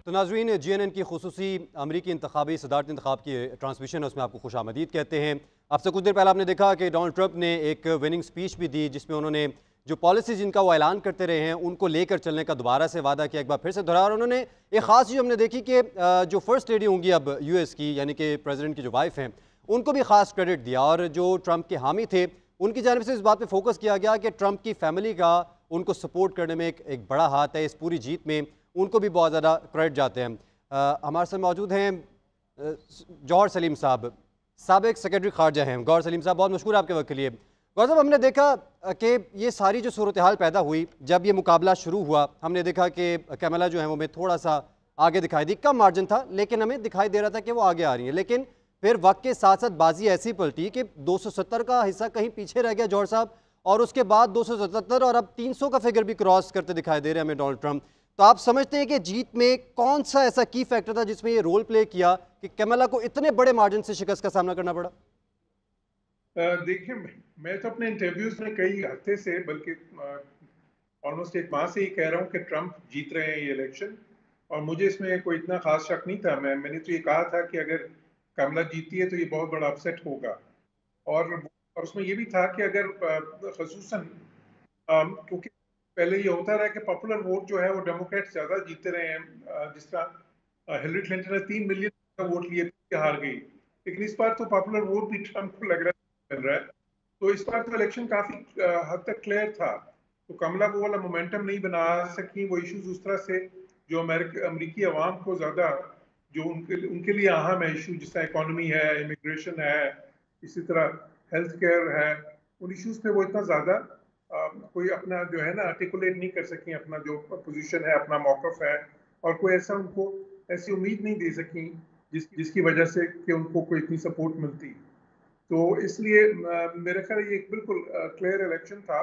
तो नाज़रीन, GNN की खुसूसी अमरीकी इंतखाबी सदारती इंतखाब की ट्रांसमिशन है, उसमें आपको खुशामदीद कहते हैं। आपसे कुछ देर पहले आपने देखा कि डोनाल्ड ट्रंप ने एक विनिंग स्पीच भी दी, जिसमें उन्होंने जो पॉलिसीज जिनका वो ऐलान करते रहे हैं उनको लेकर चलने का दोबारा से वादा किया, एक बार फिर से दोहराया। और उन्होंने एक ख़ास चीज़ हमने देखी कि जो फर्स्ट लेडी होंगी अब US की, यानी कि प्रेसिडेंट की जो वाइफ हैं, उनको भी ख़ास क्रेडिट दिया। और जो ट्रंप के हामी थे उनकी जानिब से इस बात पर फोकस किया गया कि ट्रंप की फैमिली का उनको सपोर्ट करने में एक बड़ा हाथ है, इस पूरी जीत में उनको भी बहुत ज़्यादा क्रेडिट जाते हैं। हमारे साथ मौजूद हैं जौहर सलीम साहब, साबिक सेक्रेटरी खारजा हैं। गौर सलीम साहब, बहुत मशहूर आपके वक्त के लिए। गौर साहब, हमने देखा कि ये सारी जो सूरत हाल पैदा हुई, जब ये मुकाबला शुरू हुआ, हमने देखा कि कैमला जो है वो हमें थोड़ा सा आगे दिखाई दी, कम मार्जिन था लेकिन हमें दिखाई दे रहा था कि वो आगे आ रही है। लेकिन फिर वक्त के साथ साथ बाजी ऐसी पलटी कि 270 का हिस्सा कहीं पीछे रह गया जौहर साहब, और उसके बाद 277 और अब 300 का फिगर भी क्रॉस करते दिखाई दे रहे हैं हमें डोनाल्ड ट्रंप। तो आप समझते हैं कि जीत में कौन सा ऐसा की फैक्टर था जिसमें ये रोल प्ले किया कि कैमला को इतने बड़े मार्जिन से शिकस्त का सामना करना पड़ा? देखिए, मैं तो अपने इंटरव्यूज में कई हफ्ते से, बल्कि ऑलमोस्ट एक माह से ही कह रहा हूँ कि ट्रंप जीत रहे हैं ये इलेक्शन, और मुझे इसमें कोई इतना खास शक नहीं था। मैंने तो ये कहा था कि अगर कमला जीतती है तो ये बहुत बड़ा अपसेट होगा, और उसमें ये भी था कि अगर खसूसन क्योंकि पहले ये होता रहा कि पॉपुलर वोट जो है वो डेमोक्रेट ज्यादा जीतते रहे हैं। जिस तरह हिलरी क्लिंटन ने 3 मिलियन का वोट लिए थे, हार गई, लेकिन इस बार तो पॉपुलर वोट भी ट्रंप को लग रहा है। तो इस बार तो इलेक्शन काफी हद तक क्लियर था। तो कमला वो वाला मोमेंटम नहीं बना सकी, वो इश्यूज उस तरह से जो अमरीकी अवाम को ज्यादा, जो उनके लिए अहम है इशू, जिस तरह इकोनॉमी है, इमिग्रेशन है, इसी तरह हेल्थ केयर है, उन इश्यूज पे वो इतना ज्यादा कोई अपना जो है ना आर्टिकुलेट नहीं कर सकी, अपना जो पोजीशन है, अपना मौकफ है, और कोई ऐसा उनको ऐसी उम्मीद नहीं दे सकी जिसकी वजह से कि उनको कोई इतनी सपोर्ट मिलती। तो इसलिए मेरे ख्याल ये एक बिल्कुल क्लियर इलेक्शन था।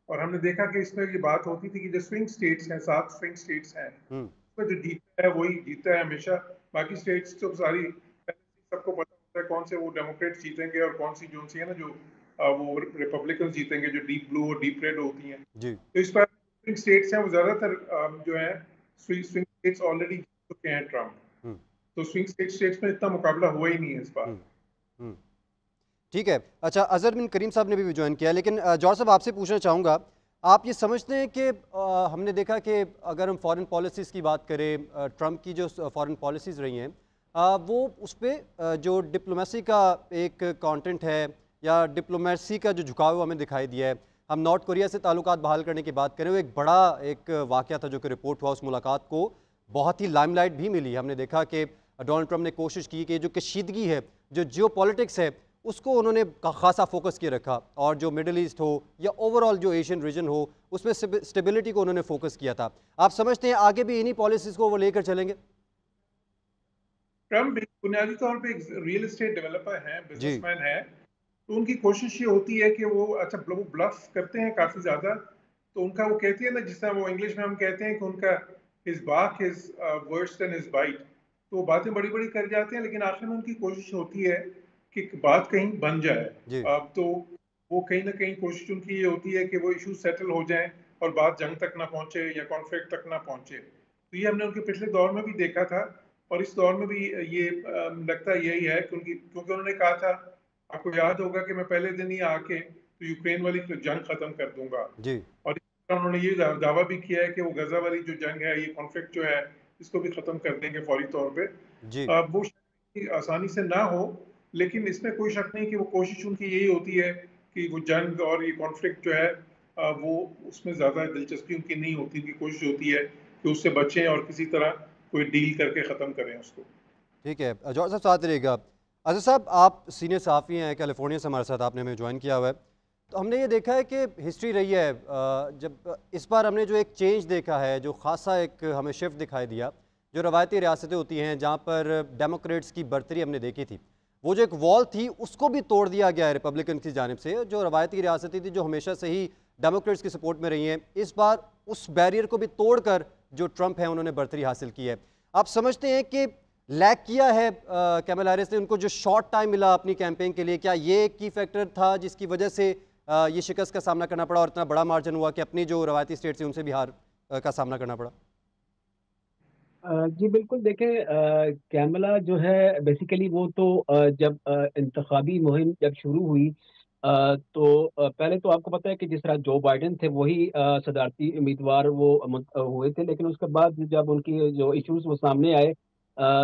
और हमने देखा कि इसमें ये बात होती थी कि जो स्विंग स्टेट्स हैं, 7 स्विंग स्टेट्स हैं, उसमें जो जीता है वही जीता है हमेशा। बाकी स्टेट्स तो सारी सबको पता होता है कौन से वो डेमोक्रेट्स जीतेंगे और कौन सी जो सी है ना जो वो रिपब्लिकन जीतेंगे, जो डीप ब्लू और डीप रेड होती हैं। तो इस बार स्विंग स्टेट्स हैं वो ज्यादातर जो है स्विंग स्टेट्स ऑलरेडी जीत चुके हैं ट्रंप। तो स्विंग स्टेट्स में इतना मुकाबला हुआ ही नहीं है इस बार। ठीक है। अच्छा, अजहर बिन करीम साहब ने भी ज्वाइन किया, लेकिन जौहर साहब आपसे पूछना चाहूँगा, आप ये समझते हैं कि हमने देखा कि अगर हम फॉरेन पॉलिसीज़ की बात करें, ट्रंप की जो फॉरेन पॉलिसीज़ रही हैं वो उस पर जो डिप्लोमेसी का एक कंटेंट है या डिप्लोमेसी का जो झुकाव है हमें दिखाई दिया है। हम नॉर्थ कोरिया से ताल्लुकात बहाल करने की बात करें, वो एक बड़ा एक वाक़या था जो कि रिपोर्ट हुआ, उस मुलाकात को बहुत ही लाइमलाइट भी मिली। हमने देखा कि डोनाल्ड ट्रंप ने कोशिश की कि जो कशीदगी है, जो जियो पॉलिटिक्स है, उसको उन्होंने खासा फोकस किए रखा, और जो मिडिल ईस्ट हो या ओवरऑल जो एशियन रीजन हो उसमें स्टेबिलिटी को उन्होंने फोकस किया था। आप समझते हैं आगे भी इन्हीं पॉलिसीज़ को वो लेकर चलेंगे? ट्रंप बुनियादी तौर पे एक रियल एस्टेट डेवलपर है, बिजनेसमैन है, तो उनकी कोशिश ये होती है कि वो वो ब्लफ करते हैं काफी ज्यादा। तो उनका वो कहती है ना, जिस तरह वो इंग्लिश में हम कहते हैं कि उनका his bark is worse than his bite. तो वो बातें बड़ी बड़ी कर जाते हैं, लेकिन आखिर में उनकी कोशिश होती है कि बात कहीं बन जाए। तो वो कहीं ना कहीं कोशिश उनकी ये होती है कि वो इशू सेटल हो जाए और बात जंग तक ना पहुंचे या कॉन्फ्लिक्ट तक ना पहुंचे। तो ये हमने उनके पिछले दौर में भी देखा था, और इस दौर में भी ये लगता यही है कि क्योंकि उन्होंने कहा था, आपको याद होगा कि मैं पहले दिन ही आके तो यूक्रेन वाली जंग खत्म कर दूंगा जी। और उन्होंने ये दावा भी किया है कि वो गजा वाली जो जंग है, ये कॉन्फ्लिक्ट जो है, इसको भी खत्म कर देंगे फौरी तौर पे जी। वो आसानी से ना हो, लेकिन इसमें कोई शक नहीं कि वो कोशिश उनकी यही होती है कि वो जंग और ये कॉन्फ्लिक्ट जो है वो उसमें ज्यादा दिलचस्पी उनकी नहीं होती। उनकी कोशिश होती है कि उससे बचें और किसी तरह कोई डील करके ख़त्म करें उसको। ठीक है, जौहर साहब साथ रहिएगा। अजहर साहब, आप सीनियर सहाफ़ी हैं, कैलिफोर्निया से हमारे साथ आपने हमें ज्वाइन किया हुआ है। तो हमने ये देखा है कि हिस्ट्री रही है, जब इस बार हमने जो एक चेंज देखा है, जो खासा एक हमें शिफ्ट दिखाई दिया, जो रवायती रियासतें होती हैं जहाँ पर डेमोक्रेट्स की बर्तरी हमने देखी थी, वो जो एक वॉल थी उसको भी तोड़ दिया गया है रिपब्लिकन की जानिब से। जो रवायती रियासतें थी जो हमेशा से ही डेमोक्रेट्स की सपोर्ट में रही हैं, इस बार उस बैरियर को भी तोड़कर जो ट्रंप है उन्होंने बर्तरी हासिल की है। आप समझते हैं कि लैक किया है कैमला हैरिस ने, उनको जो शॉर्ट टाइम मिला अपनी कैंपेन के लिए, क्या ये एक की फैक्टर था जिसकी वजह से ये शिकस्त का सामना करना पड़ा और इतना बड़ा मार्जिन हुआ कि अपनी जो रवायती स्टेट से उनसे भी हार का सामना करना पड़ा? जी बिल्कुल देखें, कैमला जो है बेसिकली वो तो जब इंतखाबी मुहिम जब शुरू हुई, तो पहले तो आपको पता है कि जिस तरह जो बाइडेन थे वही सदारती उम्मीदवार वो हुए थे, लेकिन उसके बाद जब उनकी जो इश्यूज वो सामने आए,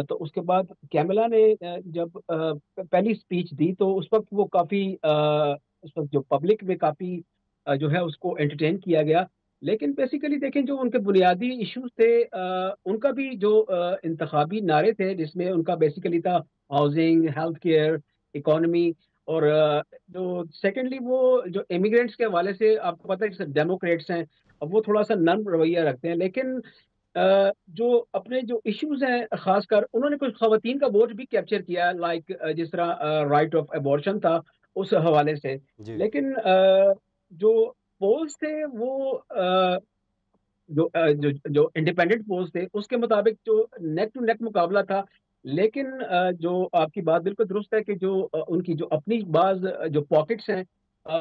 तो उसके बाद कैमला ने जब पहली स्पीच दी तो उस वक्त वो काफ़ी उस वक्त जो पब्लिक में काफ़ी जो है उसको एंटरटेन किया गया। लेकिन बेसिकली देखें, जो उनके बुनियादी इश्यूज थे, उनका भी जो इंतखाबी नारे थे जिसमें उनका बेसिकली था हाउसिंग, हेल्थ केयर, इकोनॉमी, और जो सेकेंडली वो जो इमिग्रेंट्स के हवाले से आपको पता है कि डेमोक्रेट्स हैं, अब वो थोड़ा सा नर्म रवैया रखते हैं, लेकिन जो अपने जो इश्यूज हैं खासकर उन्होंने कुछ खवातीन का वोट भी कैप्चर किया, लाइक जिस तरह राइट ऑफ एबॉर्शन था उस हवाले से। जी। लेकिन जो पोल्स थे वो जो इंडिपेंडेंट पोल्स थे उसके मुताबिक जो नेक टू नेक मुकाबला था। लेकिन जो आपकी बात बिल्कुल दुरुस्त है कि जो उनकी जो अपनी बाज जो पॉकेट्स हैं,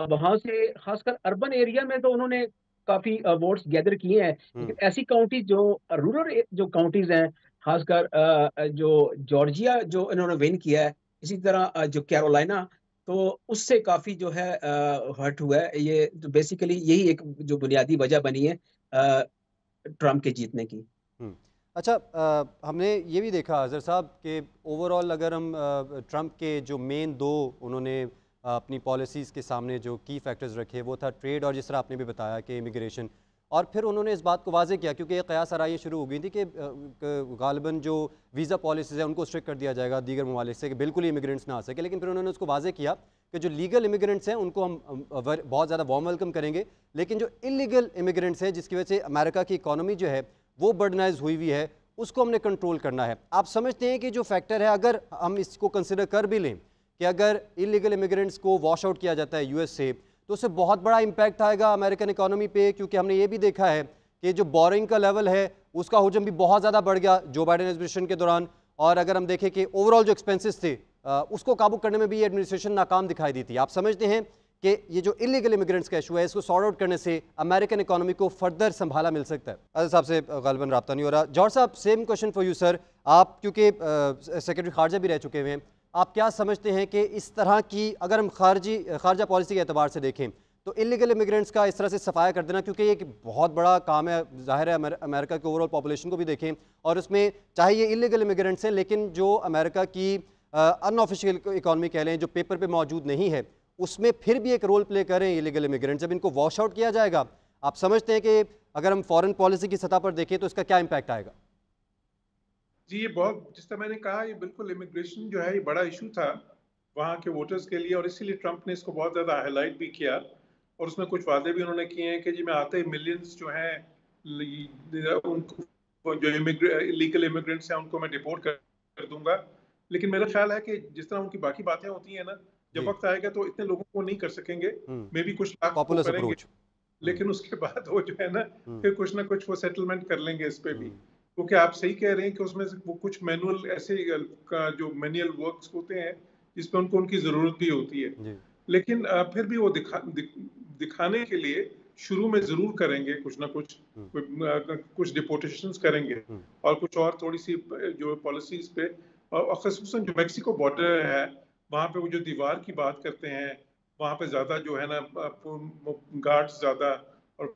वहां से खासकर अर्बन एरिया में तो उन्होंने काफी वोट्स गैदर किए हैं, हम्म। लेकिन ऐसी काउंटीज जो रूरल जो काउंटीज हैं, खासकर जो जॉर्जिया जो इन्होंने विन किया है, इसी तरह जो कैरोलिना, तो उससे काफी जो है हर्ट हुआ है। ये तो बेसिकली यही एक जो बुनियादी वजह बनी है ट्रम्प के जीतने की। हम्म। अच्छा, हमने ये भी देखा अजहर साहब कि ओवरऑल अगर हम ट्रम्प के जो मेन दो उन्होंने अपनी पॉलिसीज़ के सामने जो की फैक्टर्स रखे वो था ट्रेड, और जिस तरह आपने भी बताया कि इमिग्रेशन, और फिर उन्होंने इस बात को वाजे किया क्योंकि एक कयास आराइयाँ शुरू हो गई थी कि गालिबन जो वीज़ा पॉलिसीज़ है उनको स्ट्रिक्ट कर दिया जाएगा दीगर ममालिक से कि बिल्कुल ही इमिग्रेंट्स ना आ सके, लेकिन फिर उन्होंने उसको वाजे किया कि जो लीगल इमिग्रेंट्स हैं उनको हम बहुत ज़्यादा वार्म वेलकम करेंगे, लेकिन जो इलीगल इमिग्रेंट्स हैं जिसकी वजह से अमेरिका की इकॉनमी जो है वो बर्डनाइज हुई है, उसको हमने कंट्रोल करना है। आप समझते हैं कि जो फैक्टर है, अगर हम इसको कंसिडर कर भी लें कि अगर इलीगल इमिग्रेंट्स को वॉश आउट किया जाता है यूएस से, तो उससे बहुत बड़ा इंपैक्ट आएगा अमेरिकन इकोनॉमी पे, क्योंकि हमने ये भी देखा है कि जो बोरिंग का लेवल है उसका हुजम भी बहुत ज़्यादा बढ़ गया जो बाइडेन एडमिनिस्ट्रेशन के दौरान, और अगर हम देखें कि ओवरऑल जो एक्सपेंसेस थे उसको काबू करने में भी ये एडमिनिस्ट्रेशन नाकाम दिखाई दी थी। आप समझते हैं कि ये जो इलीगल इमिग्रेंट्स का इशू है इसको सॉर्ट आउट करने से अमेरिकन इकोनॉमी को फर्दर संभाला मिल सकता है? अजहर साहब से गालिबन रब्ता नहीं हो रहा। जॉर्ज साहब, same question for you sir. आप क्योंकि सेक्रेटरी खारजा भी रह चुके हुए हैं, आप क्या समझते हैं कि इस तरह की अगर हम खारजा पॉलिसी के एतबार से देखें तो इलीगल इमिग्रेंट्स का इस तरह से सफाया कर देना, क्योंकि ये एक बहुत बड़ा काम है, जाहिर है अमेरिका के ओवरऑल पॉपुलेशन को भी देखें, और उसमें चाहे ये इलीगल इमिग्रेंट्स हैं लेकिन जो अमेरिका की अनऑफिशियल इकॉनमी कह लें जो पेपर पे मौजूद नहीं है उसमें फिर भी एक रोल प्ले करें इलीगल इमिग्रेंट, जब इनको वॉश आउट किया जाएगा, आप समझते हैं कि अगर हम फॉरेन पॉलिसी की सतह पर देखें तो इसका क्या इम्पैक्ट आएगा? जी, ये बहुत, जिस तरह मैंने कहा, ये बिल्कुल इमिग्रेशन जो है ये बड़ा इशू था वहाँ के वोटर्स के लिए, और इसीलिए ट्रंप ने इसको बहुत ज़्यादा हाईलाइट भी किया, और उसमें कुछ वादे भी उन्होंने किए हैं कि जी मैं आते ही मिलियंस जो हैं उनको जो इलीगल इमिग्रेंट्स हैं उनको मैं डिपोर्ट कर दूंगा। लेकिन मेरा ख्याल है कि जिस तरह उनकी बाकी बातें होती हैं ना, जब जी। वक्त आएगा तो इतने लोगों को नहीं कर सकेंगे, मे भी कुछ लाख वो पॉपुलस करेंगे, अप्रोच। लेकिन उसके बाद वो जो है ना फिर कुछ ना कुछ वो सेटलमेंट कर लेंगे इस पे भी। जी। क्योंकि आप सही कह रहे हैं कि उसमें से वो कुछ मैनुअल ऐसे का जो मैनुअल वर्क्स होते हैं जिसपे उनको उनकी जरूरत भी होती है, लेकिन फिर भी वो दिखाने के लिए शुरू में जरूर करेंगे कुछ ना कुछ, कुछ डिपोर्टेशंस करेंगे और कुछ और थोड़ी सी जो पॉलिसीज पे, और खसूसन जो मेक्सिको बॉर्डर है वहां पे वो जो दीवार की बात करते हैं, वहां पे ज्यादा जो है ना गार्ड्स ज्यादा, और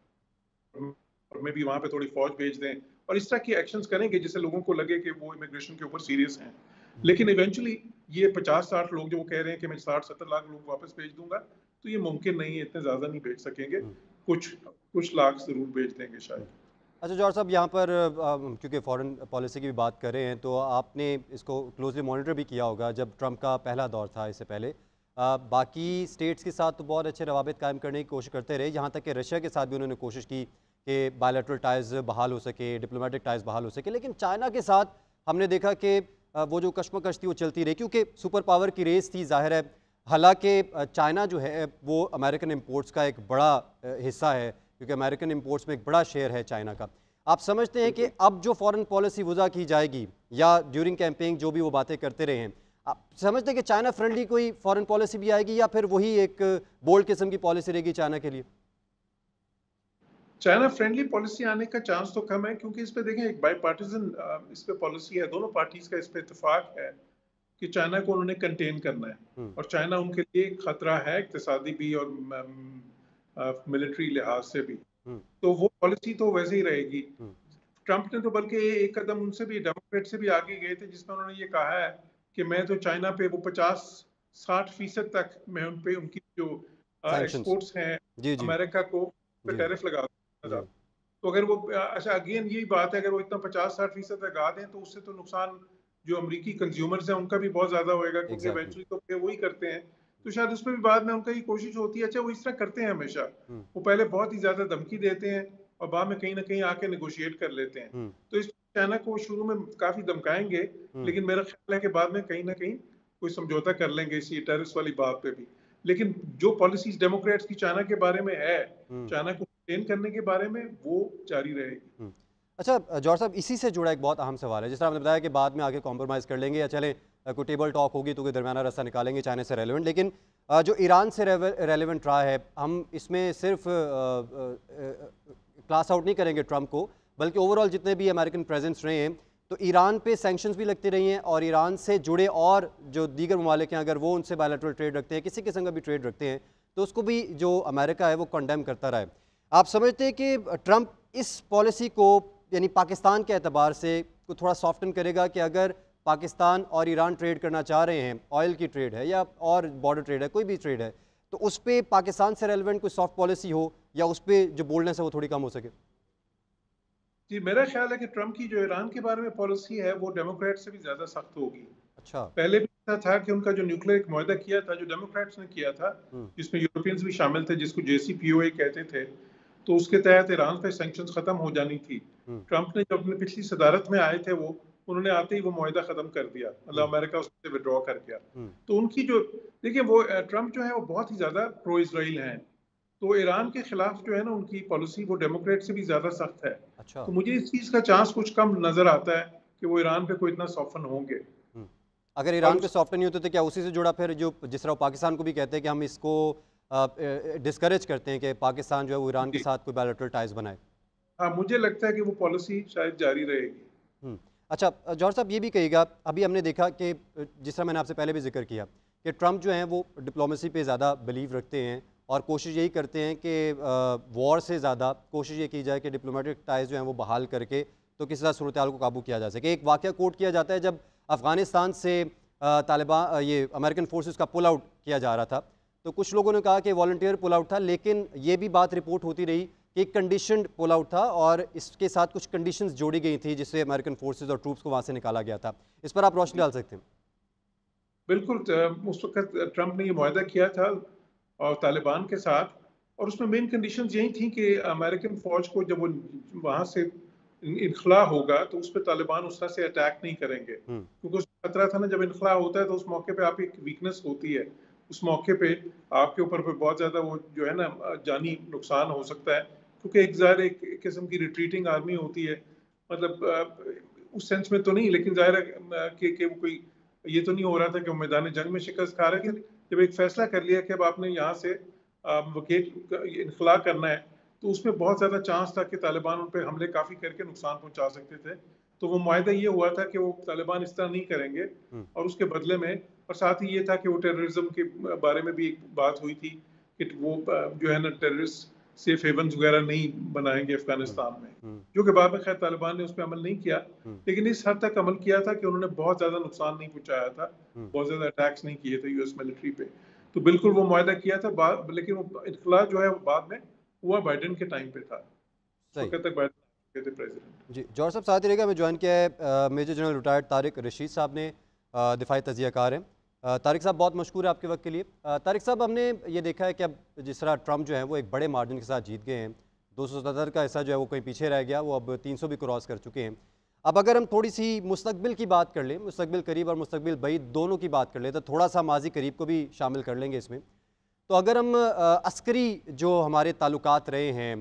में भी वहां पे थोड़ी फौज भेज दें, और इस तरह की एक्शंस करेंगे जिससे लोगों को लगे कि वो इमिग्रेशन के ऊपर सीरियस हैं। लेकिन इवेंचुअली ये 50-60 लोग जो वो कह रहे हैं कि मैं 60-70 लाख लोग वापस भेज दूंगा, तो ये मुमकिन नहीं है, इतने ज्यादा नहीं भेज सकेंगे, कुछ कुछ लाख जरूर भेज देंगे शायद। अच्छा जॉर्ज साहब, यहाँ पर क्योंकि फॉरेन पॉलिसी की भी बात कर रहे हैं तो आपने इसको क्लोजली मॉनिटर भी किया होगा जब ट्रंप का पहला दौर था इससे पहले। बाकी स्टेट्स के साथ तो बहुत अच्छे रवाबित कायम करने की कोशिश करते रहे, यहाँ तक कि रशिया के साथ भी उन्होंने कोशिश की कि बायलैटरल टाइज़ बहाल हो सके, डिप्लोमेटिक टाइज़ बहाल हो सके, लेकिन चाइना के साथ हमने देखा कि वो जो कश्मकश थी वो चलती रही क्योंकि सुपर पावर की रेस थी, जाहिर है। हालांकि चाइना जो है वो अमेरिकन इम्पोर्ट्स का एक बड़ा हिस्सा है, क्योंकि अमेरिकन इंपोर्ट्स में एक बड़ा शेयर है चाइना का। आप समझते हैं कि अब जो फॉरेन पॉलिसी वज़ा की जाएगी या ड्यूरिंग कैंपेनिंग जो भी वो बातें करते रहे हैं, आप समझते हैं कि चाइना फ्रेंडली कोई फॉरेन पॉलिसी भी आएगी या फिर वही एक बोल्ड किस्म की पॉलिसी रहेगी चाइना के लिए? चाइना फ्रेंडली पॉलिसी आने का चांस तो कम है, क्योंकि इस पे देखें एक बाई पार्टीजन इस पे पॉलिसी है, दोनों पार्टीज का इस पे इत्तेफाक है कि चाइना को उन्होंने कंटेन करना है, और चाइना उनके लिए एक खतरा है इक्तिसादी भी और मिलिट्री लिहाज से भी। तो वो पॉलिसी तो वैसे ही रहेगी। ट्रंप ने तो बल्कि एक कदम उनसे भी, डेमोक्रेट से भी आगे गए थे, जिसमें उन्होंने ये कहा है कि मैं तो चाइना पे वो 50-60% तक मैं उन पे उनकी जो एक्सपोर्ट्स हैं अमेरिका को टैरिफ लगा दूंगा। तो अगर वो अच्छा अगेन यही बात है, अगर वो इतना 50-60% लगा दें तो उससे तो नुकसान जो अमेरिकी कंज्यूमर्स हैं उनका भी बहुत ज्यादा होएगा, क्योंकि इवेंचुअली तो पे वही करते हैं। तो शायद उसमें भी बाद में उनका ये कोशिश होती है, अच्छा वो इस तरह करते हैं हमेशा, वो पहले बहुत ही ज्यादा धमकी देते हैं और बाद में कहीं ना कहीं आके नेगोशिएट कर लेते हैं। तो इस चाइना को शुरू में काफी धमकाएंगे, लेकिन मेरा ख्याल है कि बाद में कहीं ना कहीं कोई समझौता कर लेंगे इसी टेररिस्ट वाली बात पे भी। लेकिन जो पॉलिसीज डेमोक्रेट्स की चाइना के बारे में है, चाइना को कंटेन करने के बारे में, वो जारी रहेगी। अच्छा जौहर साहब, इसी से जुड़ा एक बहुत अहम सवाल है, जिस तरह आपने बताया कि बाद में आके कॉम्प्रोमाइज़ कर लेंगे या चलें कोई टेबल टॉक होगी तो कोई दरमियाना रास्ता निकालेंगे चाइना से रेलेवेंट, लेकिन जो ईरान से रेलेवेंट रहा है, हम इसमें सिर्फ क्लास आउट नहीं करेंगे ट्रंप को, बल्कि ओवरऑल जितने भी अमेरिकन प्रेजेंस रहे हैं तो ईरान पे सैंक्शंस भी लगती रही हैं, और ईरान से जुड़े और जो दीगर ममालिक हैं अगर वो उनसे बायलैटरल ट्रेड रखते हैं, किसी किस्म का भी ट्रेड रखते हैं, तो उसको भी जो अमेरिका है वो कंडेम करता रहा है। आप समझते हैं कि ट्रंप इस पॉलिसी को यानी पाकिस्तान के एतबार से को थोड़ा सॉफ्टन करेगा कि अगर पाकिस्तान और ईरान ट्रेड करना चाह रहे हैं, ऑयल की ट्रेड है या और बॉर्डर ट्रेड है, कोई भी ट्रेड है, तो उस पर पाकिस्तान से रेलिवेंट कोई सॉफ्ट पॉलिसी हो या उस पर जो बोल्डनेस है वो थोड़ी कम हो सके? जी, मेरा ख्याल है कि ट्रंप की जो ईरान के बारे में पॉलिसी है वो डेमोक्रेट से भी ज्यादा सख्त होगी। अच्छा, पहले भी ऐसा था कि उनका जो न्यूक्लियर एक मुआहदा किया था, जो डेमोक्रेट्स ने किया था, जिसमें यूरोपियंस भी शामिल थे, जिसको JCPOA कहते थे, तो उसके तहत ईरान पे सैंक्शंस खत्म हो जानी थी। ट्रंप ने जब अपनी पिछली सदारत में आए थे उन्होंने आते ही वो मुआहदा खत्म कर दिया, मतलब अमेरिका उससे विड्रॉ कर गया। तो उनकी जो देखिए वो ट्रंप जो है वो बहुत ही ज्यादा प्रो इजराइल हैं, तो ईरान के खिलाफ जो है ना उनकी पॉलिसी वो डेमोक्रेट से भी ज्यादा सख्त है। अच्छा। तो मुझे इस चीज का चांस कुछ कम नजर आता है कि वो ईरान पे कोई इतना सॉफ्टन होंगे। अगर ईरान पे सॉफ्टन नहीं होते तो क्या उसी से जुड़ा फिर जो जिस तरह पाकिस्तान को भी कहते हैं कि हम इसको डिस्करेज करते हैं कि पाकिस्तान जो है वो ईरान के साथ कोई बायलैटरल टाइज बनाए? हाँ, मुझे लगता है कि वो पॉलिसी शायद जारी रहेगी। अच्छा जौहर साहब, ये भी कहिएगा, अभी हमने देखा कि जिस तरह मैंने आपसे पहले भी जिक्र किया कि ट्रंप जो हैं वो डिप्लोमेसी पे ज़्यादा बिलीव रखते हैं और कोशिश यही करते हैं कि वॉर से ज़्यादा कोशिश ये की जाए कि डिप्लोमेटिक टाइज जो हैं वो बहाल करके तो किसी तरह सूरत हाल को काबू किया जा सके। एक वाक़या कोट किया जाता है जब अफ़गानिस्तान से तालिबान ये अमेरिकन फोर्सेस का पुल आउट किया जा रहा था, तो कुछ लोगों ने कहा कि वॉलंटियर पुल आउट था, लेकिन ये भी बात रिपोर्ट होती रही कि एक कंडीशनड पुल आउट था और इसके साथ कुछ कंडीशंस जोड़ी गई थी जिससे अमेरिकन फोर्सेस और ट्रूप्स को वहाँ से निकाला गया था। इस पर आप रोशनी डाल सकते हैं? बिल्कुल, उस वक्त ट्रंप ने ये मुआहदा किया था और तालिबान के साथ, और उसमें मेन कंडीशंस यही थी कि अमेरिकन फौज को जब वो वहाँ से इनखला होगा तो उस पर तालिबान उस तरह से अटैक नहीं करेंगे, क्योंकि उसमें खतरा था ना, जब इनखला होता है तो उस मौके पे आप एक वीकनेस होती है, उस मौके पे आपके ऊपर बहुत ज्यादा वो जो है ना जानी नुकसान हो सकता है, क्योंकि एक किस्म की रिट्रीटिंग आर्मी होती है, मतलब उस सेंस में तो नहीं, लेकिन जाहिर है कि वो कोई ये तो नहीं हो रहा था कि वो मैदान जंग में शिकस्त खा रहे थे। जब एक फैसला कर लिया कि अब आपने यहाँ से इनखला करना है, तो उसमें बहुत ज्यादा चांस था कि तालिबान उन पर हमले काफी करके नुकसान पहुंचा सकते थे। तो वो मुआहदा ये हुआ था कि वो तालिबान इस तरह नहीं करेंगे, और उसके बदले में, और साथ ही ये था कि वो टेररिज्म के बारे में भी एक बात हुई थी कि वो जो है ना टेररिस्ट सेफ हेवन्स वगैरह नहीं बनाएंगे अफगानिस्तान में, जो कि बाद में खैर तालिबान ने उस पर अमल नहीं किया, लेकिन इस हद तक अमल किया था कि उन्होंने बहुत ज्यादा नुकसान नहीं पहुंचाया था, बहुत ज्यादा अटैक्स नहीं किए थे यूएस मिलिट्री पे। तो बिल्कुल वो मुआहदा किया था, लेकिन वो इनखला जो है वो बाद में हुआ बाइडेन के टाइम पे था, तक बाइडेन थे प्रेसिडेंट। जी जौहर साहब साथ ही रहेगा, मैं ज्वाइन किया है major general retired Tariq Rashid साहब ने, दिफाई तजियाकार हैं। तारिक साहब बहुत मशकूर है आपके वक्त के लिए। तारिक साहब, हमने ये देखा है कि अब जिस तरह ट्रंप जो है वो एक बड़े मार्जिन के साथ जीत गए हैं, 277 का हिस्सा जो है वो कहीं पीछे रह गया, वो अब 300 भी क्रॉस कर चुके हैं। अब अगर हम थोड़ी सी मुस्तकबिल की बात कर लें, मुस्तकबिल करीब और मुस्तकबिल बईद दोनों की बात कर लें, तो थोड़ा सा माजी करीब को भी शामिल कर लेंगे इसमें। तो अगर हम अस्करी जो हमारे ताल्लुकात रहे हैं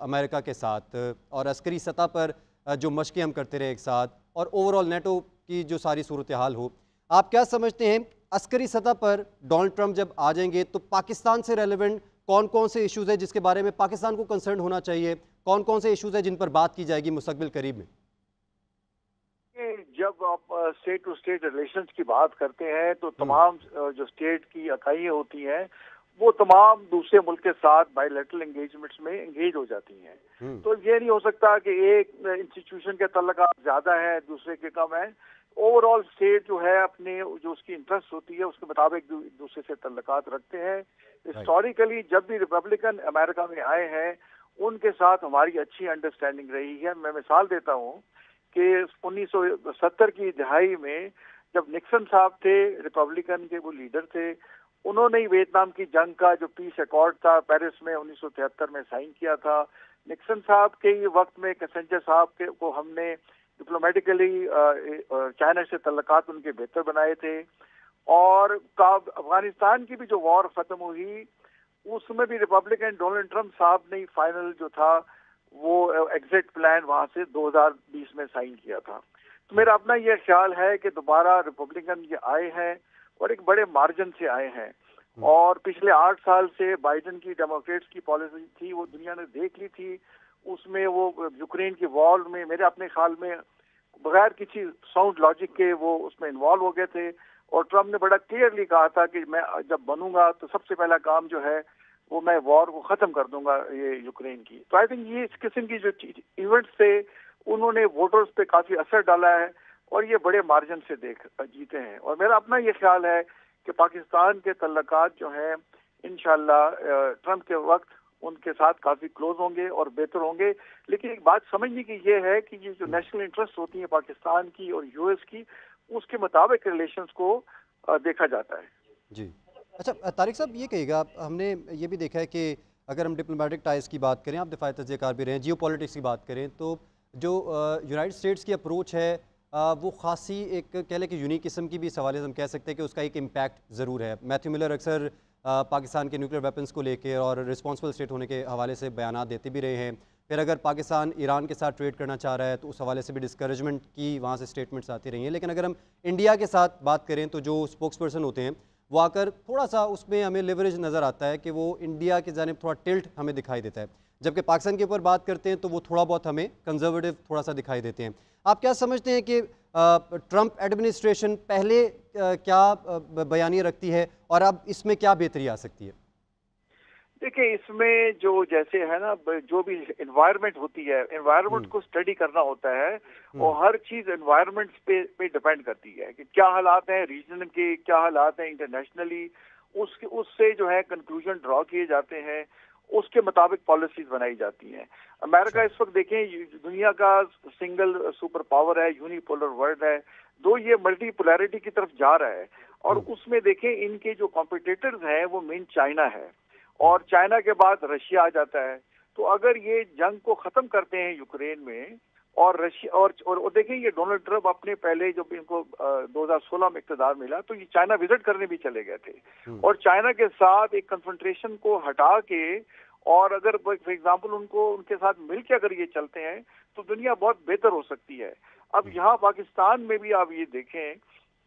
अमेरिका के साथ और अस्करी सतह पर जो मशक़ें हम करते रहे एक साथ, और ओवरऑल नेटो की जो सारी सूरत हाल हो, आप क्या समझते हैं अस्करी सतह पर डोनाल्ड ट्रंप जब आ जाएंगे तो पाकिस्तान से रेलेवेंट कौन कौन से इश्यूज़ है जिसके बारे में पाकिस्तान को कंसर्न होना चाहिए, कौन कौन से इशूज़ हैं जिन पर बात की जाएगी मुस्तकबिल करीब में? जब आप स्टेट टू स्टेट रिलेशंस की बात करते हैं तो तमाम जो स्टेट की इकाइयाँ होती हैं वो तमाम दूसरे मुल्क के साथ बायलैटरल एंगेजमेंट्स में एंगेज हो जाती हैं। तो ये नहीं हो सकता कि एक इंस्टीट्यूशन के तल्लुकात ज्यादा है दूसरे के कम है। ओवरऑल स्टेट जो है अपने जो उसकी इंटरेस्ट होती है उसके मुताबिक दूसरे से तल्लुकात रखते हैं। हिस्टोरिकली जब भी रिपब्लिकन अमेरिका में आए हैं उनके साथ हमारी अच्छी अंडरस्टैंडिंग रही है। मैं मिसाल देता हूँ कि 1970 की दिहाई में जब निक्सन साहब थे, रिपब्लिकन के वो लीडर थे, उन्होंने ही वियतनाम की जंग का जो पीस अकॉर्ड था पेरिस में 1973 में साइन किया था। निक्सन साहब के ही वक्त में किसिंजर साहब को हमने डिप्लोमेटिकली चाइना से तल्लुकात उनके बेहतर बनाए थे। और अफगानिस्तान की भी जो वॉर खत्म हुई उसमें भी रिपब्लिकन डोनाल्ड ट्रंप साहब ने फाइनल जो था वो एग्जिट प्लान वहां से 2020 में साइन किया था। तो मेरा अपना ये ख्याल है कि दोबारा रिपब्लिकन ये आए हैं और एक बड़े मार्जिन से आए हैं। और पिछले 8 साल से बाइडेन की डेमोक्रेट्स की पॉलिसी थी वो दुनिया ने देख ली थी। उसमें वो यूक्रेन की वॉर में मेरे अपने ख्याल में बगैर किसी साउंड लॉजिक के वो उसमें इन्वॉल्व हो गए थे। और ट्रम्प ने बड़ा क्लियरली कहा था कि मैं जब बनूंगा तो सबसे पहला काम जो है वो मैं वॉर को खत्म कर दूंगा ये यूक्रेन की। तो आई थिंक ये इस किस्म की जो इवेंट्स थे उन्होंने वोटर्स पे काफी असर डाला है और ये बड़े मार्जिन से जीते हैं। और मेरा अपना ये ख्याल है कि पाकिस्तान के तल्लुकात जो हैं इंशाल्लाह ट्रम्प के वक्त उनके साथ काफी क्लोज होंगे और बेहतर होंगे। लेकिन एक बात समझने की ये है कि ये जो नेशनल इंटरेस्ट होती है पाकिस्तान की और यूएस की उसके मुताबिक रिलेशंस को देखा जाता है। जी अच्छा तारिक साहब ये कहिएगा, हमने ये भी देखा है कि अगर हम डिप्लोमेटिक टाइज की बात करें, आप दिफाई तजज़ियाकार भी रहे हैं, जियो पॉलिटिक्स की बात करें तो जो यूनाइटेड स्टेट्स की अप्रोच है वो खासी एक कह लें कि यूनिक किस्म की भी सवाल है। हम कह सकते हैं कि उसका एक इम्पैक्ट ज़रूर है। मैथ्यू मिलर अक्सर पाकिस्तान के न्यूक्लियर वेपन्स को लेकर और रिस्पॉन्सिबल स्टेट होने के हवाले से बयान देते भी रहे हैं। फिर अगर पाकिस्तान ईरान के साथ ट्रेड करना चाह रहा है तो उस हवाले से भी डिस्करेजमेंट की वहाँ से स्टेटमेंट्स आती रही हैं। लेकिन अगर हम इंडिया के साथ बात करें तो जो स्पोक्स पर्सन होते हैं वो आकर थोड़ा सा उसमें हमें लिवरेज नज़र आता है कि वो इंडिया की जानिब थोड़ा टिल्ट हमें दिखाई देता है, जबकि पाकिस्तान के ऊपर बात करते हैं तो वो थोड़ा बहुत हमें कंजर्वेटिव थोड़ा सा दिखाई देते हैं। आप क्या समझते हैं कि ट्रंप एडमिनिस्ट्रेशन पहले क्या बयानिया रखती है और अब इसमें क्या बेहतरी आ सकती है? देखिए इसमें जो जैसे है ना जो भी एनवायरनमेंट होती है एनवायरनमेंट को स्टडी करना होता है और हर चीज एनवायरनमेंट पे डिपेंड करती है कि क्या हालात हैं रीजन के, क्या हालात हैं इंटरनेशनली, उससे जो है कंक्लूजन ड्रॉ किए जाते हैं, उसके मुताबिक पॉलिसीज बनाई जाती हैं। अमेरिका इस वक्त देखें दुनिया का सिंगल सुपर पावर है, यूनिपोलर वर्ल्ड है, दो ये मल्टीपोलैरिटी की तरफ जा रहा है। और उसमें देखें इनके जो कॉम्पिटिटर्स हैं वो मेन चाइना है और चाइना के बाद रशिया आ जाता है। तो अगर ये जंग को खत्म करते हैं यूक्रेन में और रशिया और देखें ये डोनाल्ड ट्रंप अपने पहले जब इनको 2016 में इक़्तिदार मिला तो ये चाइना विजिट करने भी चले गए थे और चाइना के साथ एक कन्फ्रंटेशन को हटा के और अगर फॉर एग्जाम्पल उनके साथ मिलकर अगर ये चलते हैं तो दुनिया बहुत बेहतर हो सकती है। अब यहाँ पाकिस्तान में भी आप ये देखें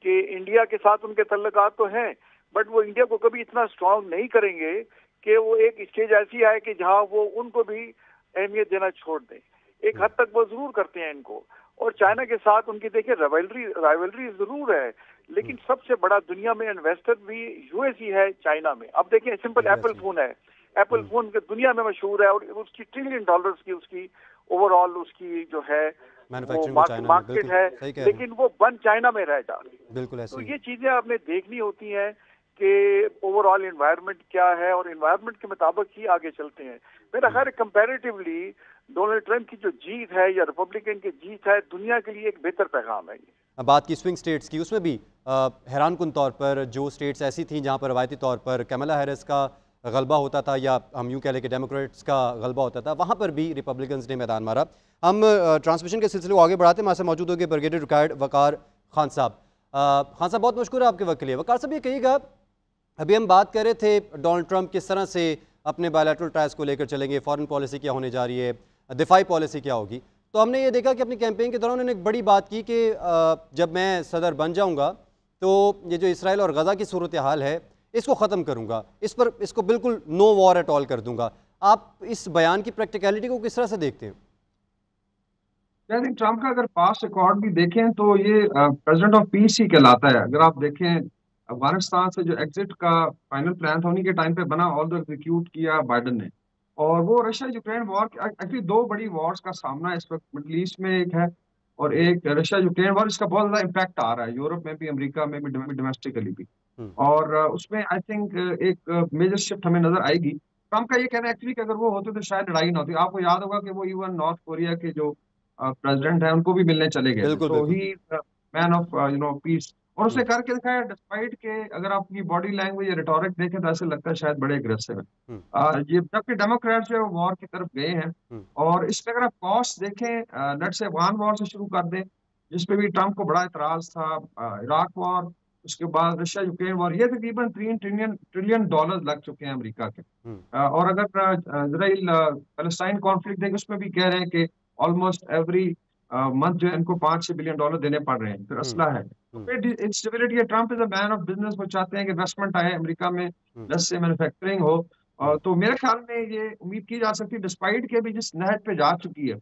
कि इंडिया के साथ उनके तल्लुकात तो हैं बट वो इंडिया को कभी इतना स्ट्रांग नहीं करेंगे कि वो एक स्टेज ऐसी आए कि जहां वो उनको भी अहमियत देना छोड़ दें। एक हद तक वो जरूर करते हैं इनको। और चाइना के साथ उनकी देखिए राइवलरी जरूर है लेकिन सबसे बड़ा दुनिया में इन्वेस्टर भी यूएस ही है चाइना में। अब देखिए सिंपल एप्पल फोन है, एप्पल फोन दुनिया में मशहूर है और उसकी $1 ट्रिलियन की उसकी ओवरऑल उसकी जो है मार्केट है लेकिन वो बंद चाइना में रह जा रही है। तो ये चीजें आपने देखनी होती हैं कि ओवरऑल एनवायरनमेंट क्या है और एनवायरनमेंट के मुताबिक ही आगे चलते हैं। मेरा ख्याल कंपैरेटिवली डोनाल्ड ट्रंप की जो जीत है या रिपब्लिकन की जीत है दुनिया के लिए एक बेहतर पैगाम है। ये बात की स्विंग स्टेट्स की, उसमें भी हैरानकुन तौर पर जो स्टेट्स ऐसी थी जहां पर रवायती तौर पर कमला हैरिस का गलबा होता था या हम यूँ कह लें कि डेमोक्रेट्स का गलबा होता था, वहाँ पर भी रिपब्लिकन्स ने मैदान मारा। हम ट्रांसमिशन के सिलसिले को आगे बढ़ाते हैं। हमारे से मौजूद होंगे ब्रिगेडियर रिटायर्ड वकार खान साहब। खान साहब बहुत मुश्किल है आपके वक्त के लिए। वकार साहब ये कहिएगा, अभी हम बात कर रहे थे डोनाल्ड ट्रंप किस तरह से अपने बायलैटरल टाइज को लेकर चलेंगे, फॉरेन पॉलिसी क्या होने जा रही है, दिफाई पॉलिसी क्या होगी। तो हमने ये देखा कि अपनी कैंपेन के दौरान उन्होंने एक बड़ी बात की कि जब मैं सदर बन जाऊंगा तो ये जो इसराइल और गज़ा की सूरत हाल है इसको ख़त्म करूंगा, इसको बिल्कुल नो वॉर एट ऑल कर दूंगा। आप इस बयान की प्रैक्टिकलिटी को किस तरह से देखते हैं? आई थिंक ट्रम्प का अगर पास्ट रिकॉर्ड भी देखें तो ये प्रेसिडेंट ऑफ पीस ही कहलाता है। अगर आप देखें अफगानिस्तान से जो एग्जिट का फाइनल प्लान था उन्हीं के टाइम पे बना, ऑल द एग्जीक्यूट किया बाइडन ने। और वो रशिया यूक्रेन वॉर, एक्चुअली दो बड़ी वॉर्स का सामना इस वक्त मिडल ईस्ट में एक है और एक रशिया यूक्रेन वॉर। इसका बहुत ज्यादा इम्पैक्ट आ रहा है यूरोप में भी, अमेरिका में भी, डोमेस्टिकली भी। और उसमें आई थिंक एक मेजर शिफ्ट हमें नजर आएगी। ट्रम्प का ये कहना है एक्चुअली कि अगर वो होते तो शायद लड़ाई ना होती। आपको याद होगा कि वो इवन नॉर्थ कोरिया के जो प्रेसिडेंट है उनको भी मिलने चले गए थे। सो ही मैन ऑफ पीस। और उसने करके दिखाया डिस्पाइट के, अगर आपकी बॉडी लैंग्वेज या रिटोरिक देखें तो ऐसे लगता है शायद बड़े अग्रेसिव है। ये जबकि डेमोक्रेट्स जो है वो वॉर की तरफ गए हैं। और इसमें अगर आप कॉस्ट देखें, लेट्स से अफगान वॉर से शुरू कर दें जिसपे भी ट्रम्प को बड़ा इतराज था, इराक वॉर, उसके बाद रशिया यूक्रेन वॉर, ये तकरीबन $3 ट्रिलियन लग चुके हैं अमेरिका के। और अगर इजराइल पैलेस्टाइन कॉन्फ्लिक्ट देखें उसमें भी कह रहे हैं कि ऑलमोस्ट एवरी मंथ जो है इनको $5-6 बिलियन देने पड़ रहे हैं। फिर असला है, इंस्टेबिलिटी है। Trump is a man of business, वो चाहते हैं कि इन्वेस्टमेंट आए अमेरिका में, प्लस से मैन्युफैक्चरिंग हो। तो मेरे ख्याल में ये उम्मीद की जा सकती है, डिस्पाइट के भी जिस नहज पे जा चुकी है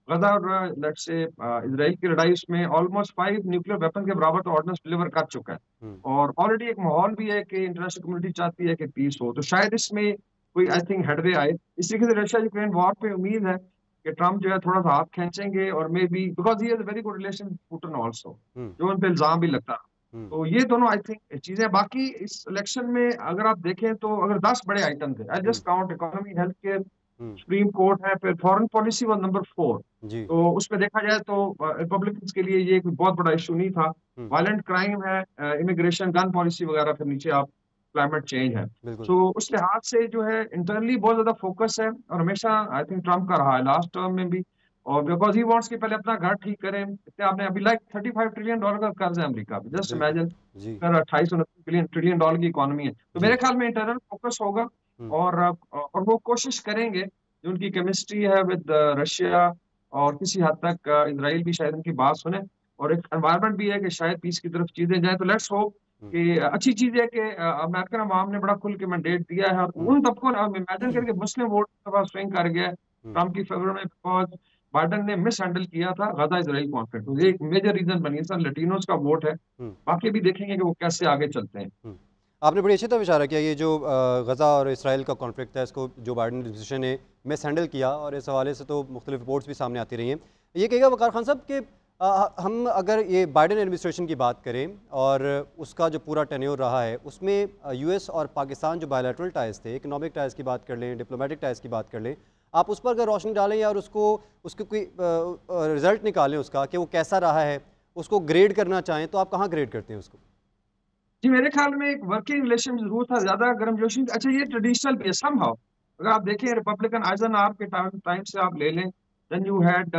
गजा और लेट्स से इजराइल की लड़ाई, उसमें ऑलमोस्ट 5 न्यूक्लियर वेपन के बराबर तो ऑर्डिनेंस डिलीवर कर चुका है। और ऑलरेडी एक माहौल भी है कि इंटरनेशनल कम्युनिटी चाहती है कि पीस हो। तो शायद इसमें कोई आई थिंक हेडवे आए। इस तरीके से रशिया यूक्रेन वॉर पे उम्मीद है कि ट्रम्प जो है थोड़ा सा हाथ खींचेंगे और may be because he has a very good relation Putin also, जो उन पे इल्जाम भी लगता है। तो ये दोनों आई थिंक चीजें। बाकी इस इलेक्शन में अगर आप देखें तो अगर 10 बड़े आइटम थे, I just count economy, health care, supreme court है, फिर फॉरेन पॉलिसी वाज नंबर 4। तो उसमें देखा जाए तो रिपब्लिकन्स के लिए ये कोई बहुत बड़ा इशू नहीं था। वायलेंट क्राइम है, इमिग्रेशन, गन पॉलिसी वगैरह, फिर नीचे आप क्लाइमेट चेंज है। तो उस लिहाज से जो है इंटरनली बहुत ज्यादा फोकस है और हमेशा आई थिंक ट्रम्प का रहा है लास्ट टर्म में भी। और बिकॉज ही वांट्स कि पहले अपना घर ठीक करें। इतने आपने अभी लाइक $35 ट्रिलियन का कर्ज है अमेरिका पे, जस्ट इमेजिन। 28-29 ट्रिलियन डॉलर की इकोनॉमी है। तो मेरे ख्याल में इंटरनल फोकस होगा और वो कोशिश करेंगे, जो उनकी केमिस्ट्री है विद रशिया और किसी हद तक इजराइल भी शायद उनकी बात सुने, और एक एनवायरनमेंट भी है कि शायद पीस की तरफ चीजें जाए। तो लेट्स होप कि अच्छी चीज है कि अमेरिकन अवाम ने बड़ा खुल के मैंडेट दिया है और उन तबकों ने इमेजिन करके मुस्लिम वोट स्विंग कर गया ट्रम्प की फेवर में, बिकॉज बाइडन ने मिस हैंडल किया था गजा इजराइल कॉन्फ्लिक्ट। तो ये एक मेजर रीजन बनी है। सर लैटिनोज का वोट है, बाकी भी देखेंगे कि वो कैसे आगे चलते हैं। आपने बड़ी अच्छी तरह इशारा किया, ये जो गजा और इसराइल का कॉन्फ्लिक्ट है इसको जो बाइडन एडमिनिस्ट्रेशन ने मिस हैंडल किया, और इस हवाले से तो मुख्तलिफ रिपोर्ट्स भी सामने आती रही हैं। ये कहेगा वकार खान साहब कि हम अगर ये बाइडन एडमिनिस्ट्रेशन की बात करें और उसका जो पूरा टेन्योर रहा है उसमें यूएस और पाकिस्तान जो बायलैटरल टाइज थे, इकोनॉमिक टाइज की बात कर लें, डिप्लोमेटिक टाइज की बात कर लें, आप उस पर अगर रोशनी डालें या उसको कोई रिजल्ट निकालें उसका कि वो कैसा रहा है, उसको ग्रेड करना चाहें तो आप कहाँ ग्रेड करते हैं उसको? जी मेरे ख्याल में एक वर्किंग रिलेशन जरूर था, ज्यादा गर्मजोशी। अच्छा ये ट्रेडिशनल भी है समहाउ। अगर आप देखें रिपब्लिकन आइजनहॉवर के टाइम से आप ले लें, देन यू हैड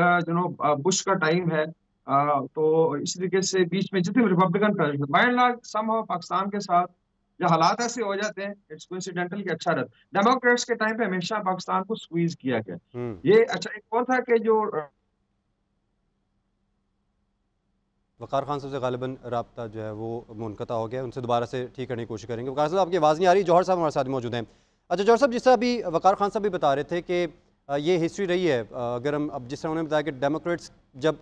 बुश का टाइम है। तो इस तरीके से बीच में जितने Republican president bye and large somehow Pakistan के साथ जो हालात ऐसे हो जाते हैं, इट्स कोइंसिडेंटल कि अच्छा रहता। डेमोक्रेट्स के टाइम पे हमेशा पाकिस्तान को स्क्वीज किया गया। ये अच्छा एक और था कि जो वकार खान साहब से गालिबन रब्ता जो है वो मुनक़ता हो गया, उनसे दोबारा से ठीक करने की कोशिश करेंगे। वकार साहब आपकी आवाज़ नहीं आ रही। जौहर साहब हमारे साथ मौजूद हैं। अच्छा जौहर साहब, जिस तरह अभी वकार खान साहब भी बता रहे थे कि ये हिस्ट्री रही है, अगर हम अब जिस तरह उन्होंने बताया कि डेमोक्रेट्स जब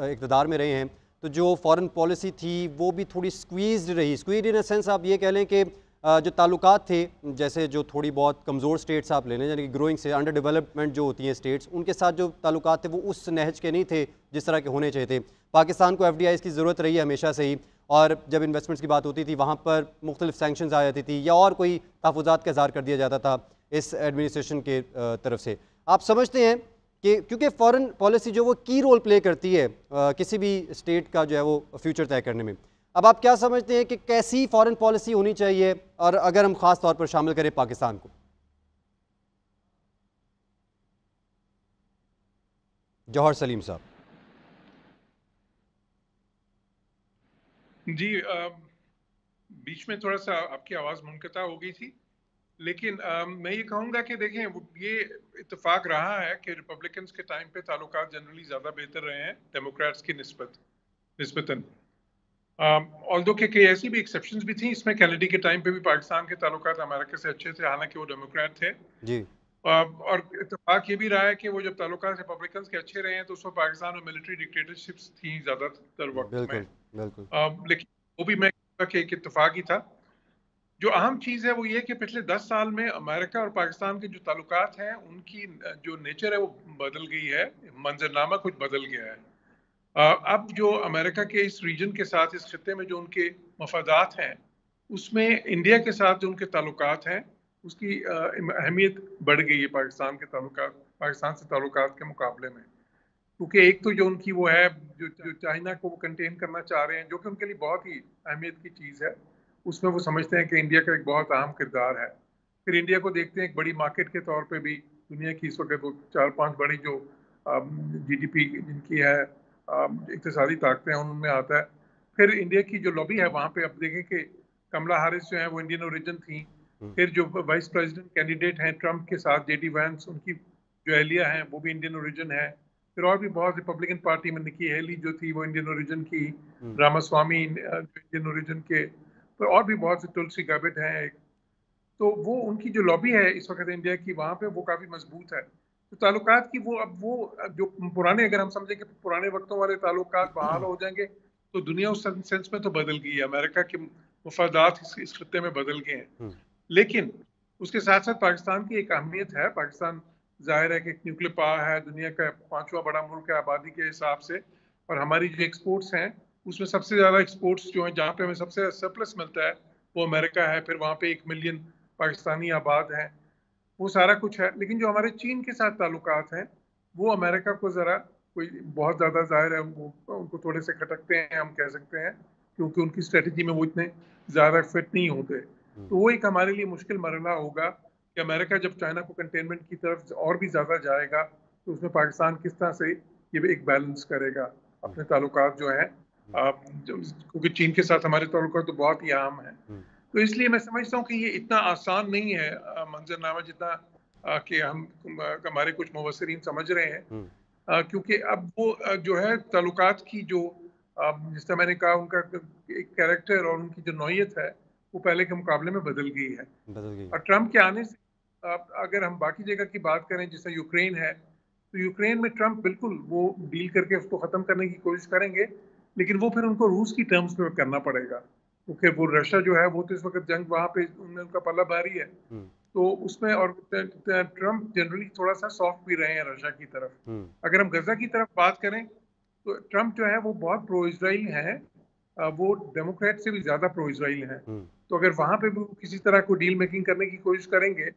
इक़्तिदार में रहे हैं तो जो फॉरेन पॉलिसी थी वो भी थोड़ी स्क्वीज़ रही। स्क्वीज़ इन सेंस आप ये कह लें कि जो ताल्लुकात थे, जैसे जो थोड़ी बहुत कमज़ोर स्टेट्स आप ले लें, यानी कि ग्रोइंग से अंडर डेवलपमेंट जो होती हैं स्टेट्स, उनके साथ जो ताल्लुकात थे वो उस नहज के नहीं थे जिस तरह के होने चाहिए थे। पाकिस्तान को FDIs की ज़रूरत रही है हमेशा से ही, और जब इन्वेस्टमेंट्स की बात होती थी वहाँ पर मुख्तलिफ सैंक्शंस आ जाती थी या और कोई तहफ़्फ़ुज़ात का इज़हार कर दिया जाता था इस एडमिनिस्ट्रेशन के तरफ से। आप समझते हैं कि क्योंकि फॉरेन पॉलिसी जो वो की रोल प्ले करती है किसी भी स्टेट का जो है वो फ्यूचर तय करने में, अब आप क्या समझते हैं कि कैसी फॉरेन पॉलिसी होनी चाहिए, और अगर हम ख़ास तौर पर शामिल करें पाकिस्तान को? जौहर सलीम साहब। जी बीच में थोड़ा सा आपकी आवाज़ मुनक़ता हो गई थी, लेकिन मैं ये कहूँगा कि देखें ये इत्तेफाक रहा है कि रिपब्लिकन्स के टाइम पे ताल्लुकात जनरली ज़्यादा बेहतर रहे हैं डेमोक्रेट्स की निस्बतन। ऑल्दो के ऐसी भी एक्सेप्शंस भी थी, इसमें कैनेडी के टाइम पे भी पाकिस्तान के ताल्लुकात अमेरिका से अच्छे थे, हालांकि वो डेमोक्रेट थे। जी। और इत्तेफाक ये भी रहा है कि वो जब ताल्लुकात रिपब्लिकन के अच्छे रहे हैं तो उसमें पाकिस्तान में मिलिट्री डिक्टेटरशिप्स थी ज़्यादातर वक्त में। बिल्कुल। लेकिन वो भी मैं कहूँगा कि एक इत्तेफाक ही था। जो अहम चीज़ है वो ये कि पिछले 10 साल में अमेरिका और पाकिस्तान के जो ताल्लुकात हैं उनकी जो नेचर है वो बदल गई है, मंजरनामा कुछ बदल गया है। अब जो अमेरिका के इस रीजन के साथ, इस खत्ते में जो उनके मफादात हैं, उसमें इंडिया के साथ जो उनके ताल्लुकात हैं उसकी अहमियत बढ़ गई है पाकिस्तान से ताल्लुकात के मुकाबले में। क्योंकि एक तो जो उनकी वो है जो चाइना को वो कंटेन करना चाह रहे हैं, जो कि उनके लिए बहुत ही अहमियत की चीज़ है, उसमें वो समझते हैं कि इंडिया का एक बहुत अहम किरदार है। फिर इंडिया को देखते हैं एक बड़ी मार्केट के तौर पे भी, दुनिया की इस वक्त वो 4-5 बड़ी जो GDP जिनकी है इक़्तिसादी ताकतें हैं उनमें आता है। फिर इंडिया की जो लॉबी है वहाँ पे अब देखें कि कमला हैरिस जो है वो इंडियन ओरिजिन थी। फिर जो वाइस प्रेसिडेंट कैंडिडेट हैं ट्रंप के साथ JD वैंस, उनकी जो अहलिया हैं वो भी इंडियन ओरिजिन है। फिर और भी बहुत रिपब्लिकन पार्टी में निकी हेली जो थी वो इंडियन ओरिजिन की, रामास्वामी इंडियन ओरिजिन के, फिर और भी बहुत से, तुलसी गैबेट हैं एक। तो वो उनकी जो लॉबी है इस वक्त इंडिया की वहाँ पे वो काफ़ी मजबूत है। तो ताल्लुकात की वो जो पुराने, अगर हम समझें कि पुराने वक्तों वाले ताल्लुकात बहाल हो जाएंगे तो दुनिया उस सेंस में तो बदल गई है, अमेरिका के मफादात इस खत्ते में बदल गए हैं। लेकिन उसके साथ साथ पाकिस्तान की एक अहमियत है। पाकिस्तान जाहिर है कि एक न्यूक्लियर पावर है, दुनिया का 5वां बड़ा मुल्क है आबादी के हिसाब से, और हमारी जो एक्सपोर्ट्स हैं उसमें सबसे ज़्यादा एक्सपोर्ट्स जो हैं, जहाँ पे हमें सबसे सरप्लस मिलता है वो अमेरिका है। फिर वहाँ पे 1 मिलियन पाकिस्तानी आबाद हैं, वो सारा कुछ है। लेकिन जो हमारे चीन के साथ ताल्लुकात हैं वो अमेरिका को ज़रा कोई बहुत ज़्यादा, जाहिर है उनको थोड़े से खटकते हैं हम कह सकते हैं, क्योंकि उनकी स्ट्रेटजी में वो इतने ज़्यादा फिट नहीं होते। तो वो एक हमारे लिए मुश्किल मरहला होगा कि अमेरिका जब चाइना को कंटेनमेंट की तरफ और भी ज़्यादा जाएगा तो उसमें पाकिस्तान किस तरह से ये एक बैलेंस करेगा अपने ताल्लुकात जो हैं, क्योंकि चीन के साथ हमारे ताल्लुकात तो बहुत ही अहम है। तो इसलिए मैं समझता हूँ कि ये इतना आसान नहीं है मंजरनामा जितना कि हम हमारे कुछ मुबस्सिरीन समझ रहे हैं, क्योंकि अब वो जो है ताल्लुकात की जो जिस तरह मैंने कहा उनका एक कैरेक्टर और उनकी जो नौयत है वो पहले के मुकाबले में बदल गई है। और ट्रंप के आने से अगर हम बाकी जगह की बात करें, जैसे यूक्रेन है, तो यूक्रेन में ट्रंप बिल्कुल वो डील करके उसको ख़त्म करने की कोशिश करेंगे, लेकिन वो फिर उनको रूस की टर्म्स पे करना पड़ेगा, क्योंकि वो रशिया जो है वो तो इस वक्त जंग वहाँ पे उनका पल्ला भारी है। तो उसमें और ट्रंप जनरली थोड़ा सा सॉफ्ट भी रहे हैं रशिया की तरफ। अगर हम गजा की तरफ बात करें तो ट्रंप जो है वो बहुत प्रो इजराइल है, वो डेमोक्रेट से भी ज़्यादा प्रो इजराइल हैं। तो अगर वहाँ पे भी किसी तरह को डील मेकिंग करने की कोशिश करेंगे,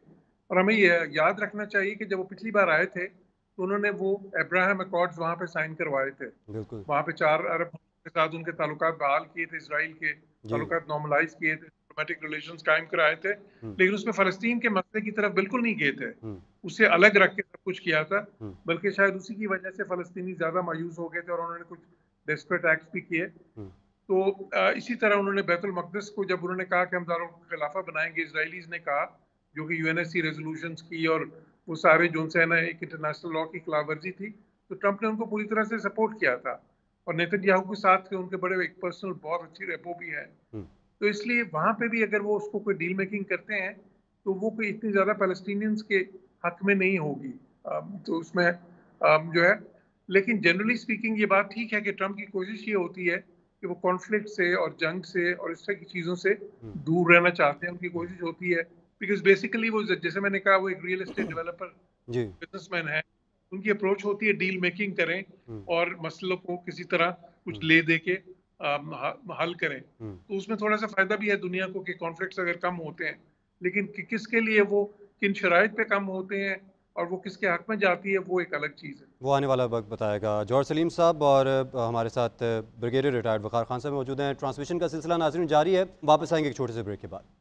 और हमें ये याद रखना चाहिए कि जब वो पिछली बार आए थे तो उन्होंने वो अब्राहम अकॉर्ड्स वहाँ पे साइन करवाए थे। वहाँ पे 4 अरब के साथ उनके ताल्लुकात बहाल किए थे, इसराइल के ताल्लुकात नॉर्मलाइज किए थे, डिप्लोमेटिक रिलेशंस कायम कराए थे, लेकिन उसमें फ़लस्तीन के मसले की तरफ बिल्कुल नहीं गए थे, उससे अलग रख के सब कुछ किया था। बल्कि शायद उसी की वजह से फ़लस्तीनी ज़्यादा मायूस हो गए थे और उन्होंने कुछ डेस्परेट एक्ट्स भी किए। तो इसी तरह उन्होंने बैतुल मक़दिस को जब उन्होंने कहा कि हम दारुल खिलाफा बनाएंगे, इजराइलीज़ ने कहा, जो कि UNSC रेजोल्यूशंस की और वो सारे जो से ना एक इंटरनेशनल लॉ की खिलाफवर्जी थी, तो ट्रंप ने उनको पूरी तरह से सपोर्ट किया था। और नेतन्याहू के साथ उनके बड़े एक पर्सनल बहुत अच्छी रेपो भी है। तो इसलिए वहाँ पे भी अगर वो उसको कोई डील मेकिंग करते हैं तो वो कोई इतनी ज़्यादा पैलेस्टीनियंस के हक में नहीं होगी। तो उसमें जो है, लेकिन जनरली स्पीकिंग ये बात ठीक है कि ट्रंप की कोशिश ये होती है कि वो कॉन्फ्लिक्ट से और जंग से और इस तरह की चीज़ों से दूर रहना चाहते हैं। उनकी कोशिश होती है बिकॉज बेसिकली वो, जैसे मैंने कहा, वो एक रियल एस्टेट डेवलपर बिजनेसमैन है। उनकी अप्रोच होती है डील मेकिंग करें और मसलों को किसी तरह कुछ ले दे के हल करें। तो उसमें थोड़ा सा फायदा भी है दुनिया को कि कॉन्फ्लिक्ट्स अगर कम होते हैं, लेकिन किसके लिए वो किन शराइत पे कम होते हैं और वो किसके हक में जाती है, वो एक अलग चीज़ है। वो आने वाला वक्त बताएगा। जौहर सलीम साहब और हमारे साथ ब्रिगेडियर रिटायर्ड वक़ार खान साहब मौजूद हैं। ट्रांसमिशन का सिलसिला नाज़रीन जारी है, वापस आएंगे एक छोटे से ब्रेक के बाद।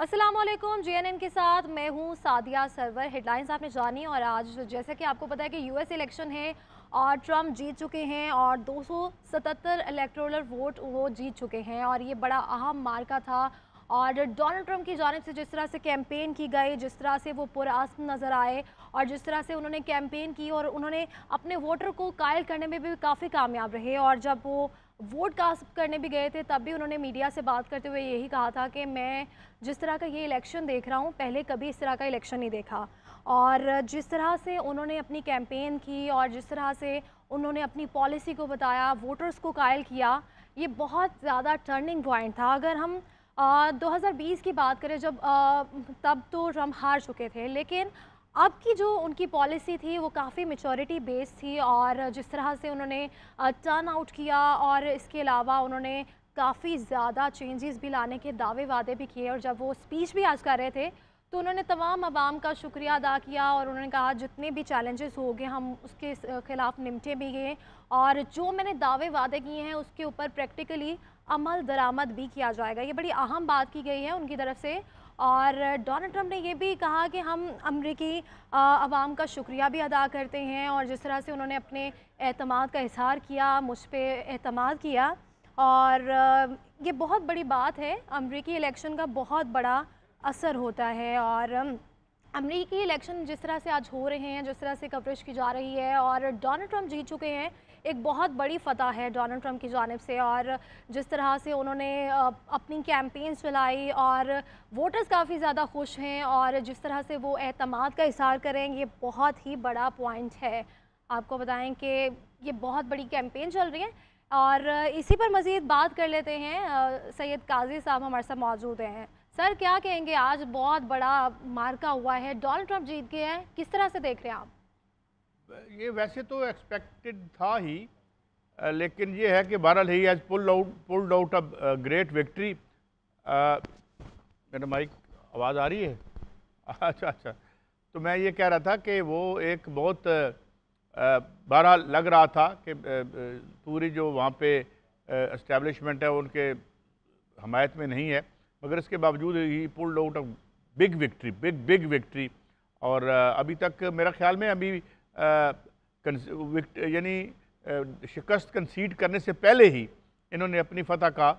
अस्सलामुअलैकुम, JNN के साथ मैं हूँ सादिया सरवर। हेडलाइंस आपने जानी, और आज जैसे कि आपको पता है कि US इलेक्शन है और ट्रंप जीत चुके हैं और 277 इलेक्टोरल वोट वो जीत चुके हैं, और ये बड़ा अहम मार्का था और डोनाल्ड ट्रंप की जानिब से जिस तरह से कैंपेन की गई, जिस तरह से वो पुरअज़्म नज़र आए और जिस तरह से उन्होंने कैंपेन की और उन्होंने अपने वोटर को कायल करने में भी काफ़ी कामयाब रहे। और जब वो वोट कास्ट करने भी गए थे तब भी उन्होंने मीडिया से बात करते हुए यही कहा था कि मैं जिस तरह का ये इलेक्शन देख रहा हूँ, पहले कभी इस तरह का इलेक्शन नहीं देखा। और जिस तरह से उन्होंने अपनी कैंपेन की और जिस तरह से उन्होंने अपनी पॉलिसी को बताया, वोटर्स को कायल किया, ये बहुत ज़्यादा टर्निंग पॉइंट था। अगर हम 2020 की बात करें, जब तब तो ट्रंप हार चुके थे, लेकिन अब की जो उनकी पॉलिसी थी वो काफ़ी मैच्योरिटी बेस्ड थी और जिस तरह से उन्होंने टर्न आउट किया और इसके अलावा उन्होंने काफ़ी ज़्यादा चेंजेस भी लाने के दावे वादे भी किए। और जब वो स्पीच भी आज कर रहे थे तो उन्होंने तमाम अवाम का शुक्रिया अदा किया और उन्होंने कहा जितने भी चैलेंजेस हो गए हम उसके ख़िलाफ़ निपटे भी गए और जो मैंने दावे वादे किए हैं उसके ऊपर प्रैक्टिकली अमल दरामद भी किया जाएगा। ये बड़ी अहम बात की गई है उनकी तरफ से। और डोनाल्ड ट्रंप ने ये भी कहा कि हम अमरीकी अवाम का शुक्रिया भी अदा करते हैं और जिस तरह से उन्होंने अपने एतमाद का इज़हार किया, मुझ पे एतमाद किया। और ये बहुत बड़ी बात है, अमरीकी इलेक्शन का बहुत बड़ा असर होता है। और अमरीकी इलेक्शन जिस तरह से आज हो रहे हैं, जिस तरह से कवरेज की जा रही है और डोनाल्ड ट्रंप जीत चुके हैं, एक बहुत बड़ी फतह है डोनाल्ड ट्रंप की जानिब से। और जिस तरह से उन्होंने अपनी कैंपेन चलाई और वोटर्स काफ़ी ज़्यादा खुश हैं और जिस तरह से वो एतमाद का इज़हार करें, ये बहुत ही बड़ा पॉइंट है। आपको बताएं कि ये बहुत बड़ी कैंपेन चल रही है। और इसी पर मज़ीद बात कर लेते हैं, सैयद काजी साहब हमारे साथ मौजूद हैं। सर, क्या कहेंगे, आज बहुत बड़ा मार्का हुआ है, डोनाल्ड ट्रंप जीत गए हैं, किस तरह से देख रहे हैं आप? ये वैसे तो एक्सपेक्टेड था ही, लेकिन ये है कि बहरहाल he has pulled out a great victory. मेरा माइक आवाज़ आ रही है? अच्छा, तो मैं ये कह रहा था कि वो एक बहुत बहरहाल लग रहा था कि पूरी जो वहाँ पे एस्टेब्लिशमेंट है उनके हमायत में नहीं है, मगर इसके बावजूद ही pulled out a big victory, big victory. और अभी तक मेरा ख्याल में अभी यानी शिकस्त कंसीड करने से पहले ही इन्होंने अपनी फतह का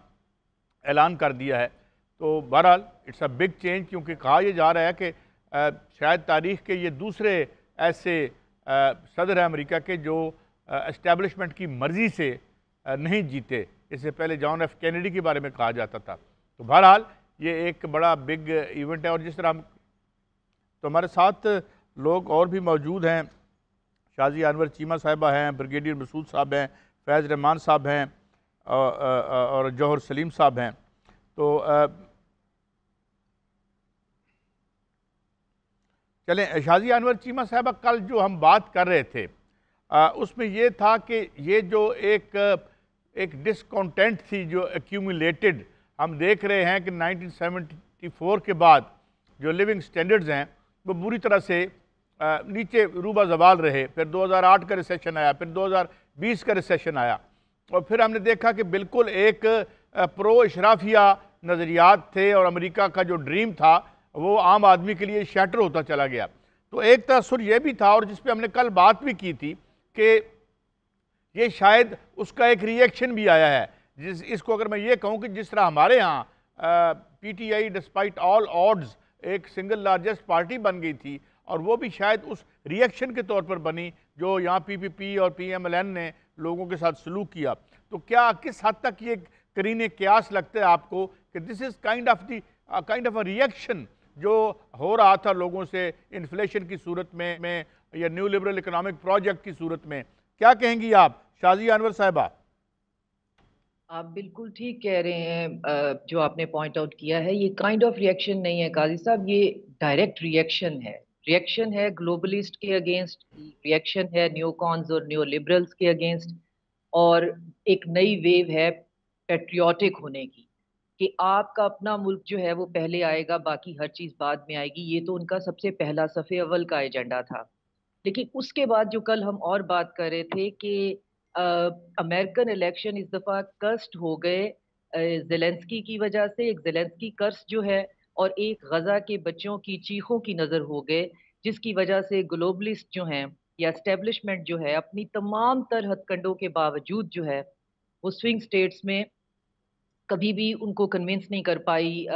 ऐलान कर दिया है। तो बहरहाल इट्स अ बिग चेंज, क्योंकि कहा यह जा रहा है कि शायद तारीख़ के ये दूसरे ऐसे सदर हैं अमेरिका के जो एस्टेब्लिशमेंट की मर्ज़ी से नहीं जीते। इससे पहले जॉन एफ कैनेडी के बारे में कहा जाता था। तो बहरहाल ये एक बड़ा बिग इवेंट है। और जिस तरह हम, तो हमारे साथ लोग और भी मौजूद हैं, शाजी अनवर चीमा साहिबा हैं, ब्रिगेडियर मसूद साहब हैं, फैज़ रहमान साहब हैं और जौहर सलीम साहब हैं। तो चलें, शाजी अनवर चीमा साहिबा, कल जो हम बात कर रहे थे उसमें ये था कि ये जो एक डिसकॉन्टेंट थी जो एक्यूमुलेटेड, हम देख रहे हैं कि 1974 के बाद जो लिविंग स्टैंडर्ड्स हैं वो बुरी तरह से नीचे रूबा जवाल रहे। फिर 2008 का रिसेशन आया, फिर 2020 का रिसेशन आया और फिर हमने देखा कि बिल्कुल एक प्रो इशराफिया नज़रियात थे और अमेरिका का जो ड्रीम था वो आम आदमी के लिए शैटर होता चला गया। तो एक तअस्सुर ये भी था और जिस पे हमने कल बात भी की थी कि ये शायद उसका एक रिएक्शन भी आया है। इसको अगर मैं ये कहूँ कि जिस तरह हमारे यहाँ PTI डिस्पाइट ऑल ऑड्स एक सिंगल लार्जेस्ट पार्टी बन गई थी और वो भी शायद उस रिएक्शन के तौर पर बनी जो यहाँ PPP और PMLN ने लोगों के साथ सलूक किया। तो क्या किस हद तक ये करीने क्यास लगता है आपको कि this is kind of a reaction जो हो रहा था लोगों से इन्फ्लेशन की सूरत में या न्यू लिबरल इकोनॉमिक प्रोजेक्ट की सूरत में? क्या कहेंगी आप शाजी अनवर साहिबा? आप बिल्कुल ठीक कह रहे हैं, जो आपने पॉइंट आउट किया है ये काइंड ऑफ रिएक्शन नहीं है काजी साहब, ये डायरेक्ट रिएक्शन है ग्लोबलिस्ट के अगेंस्ट, रिएक्शन है न्यूकॉन्स और न्यू लिबरल्स के अगेंस्ट, और एक नई वेव है पेट्रियाटिक होने की कि आपका अपना मुल्क जो है वो पहले आएगा, बाकी हर चीज़ बाद में आएगी। ये तो उनका सबसे पहला सफ़े अव्वल का एजेंडा था। लेकिन उसके बाद जो कल हम और बात कर रहे थे कि अमेरिकन इलेक्शन इस दफ़ा कर्स्ड हो गए ज़ेलेंस्की की वजह से, एक ज़ेलेंस्की कर्स जो है और एक गज़ा के बच्चों की चीखों की नज़र हो गए, जिसकी वजह से ग्लोबलिस्ट जो हैं या एस्टेब्लिशमेंट जो है अपनी तमाम तर हथकंडों के बावजूद जो है वो स्विंग स्टेट्स में कभी भी उनको कन्विंस नहीं कर पाई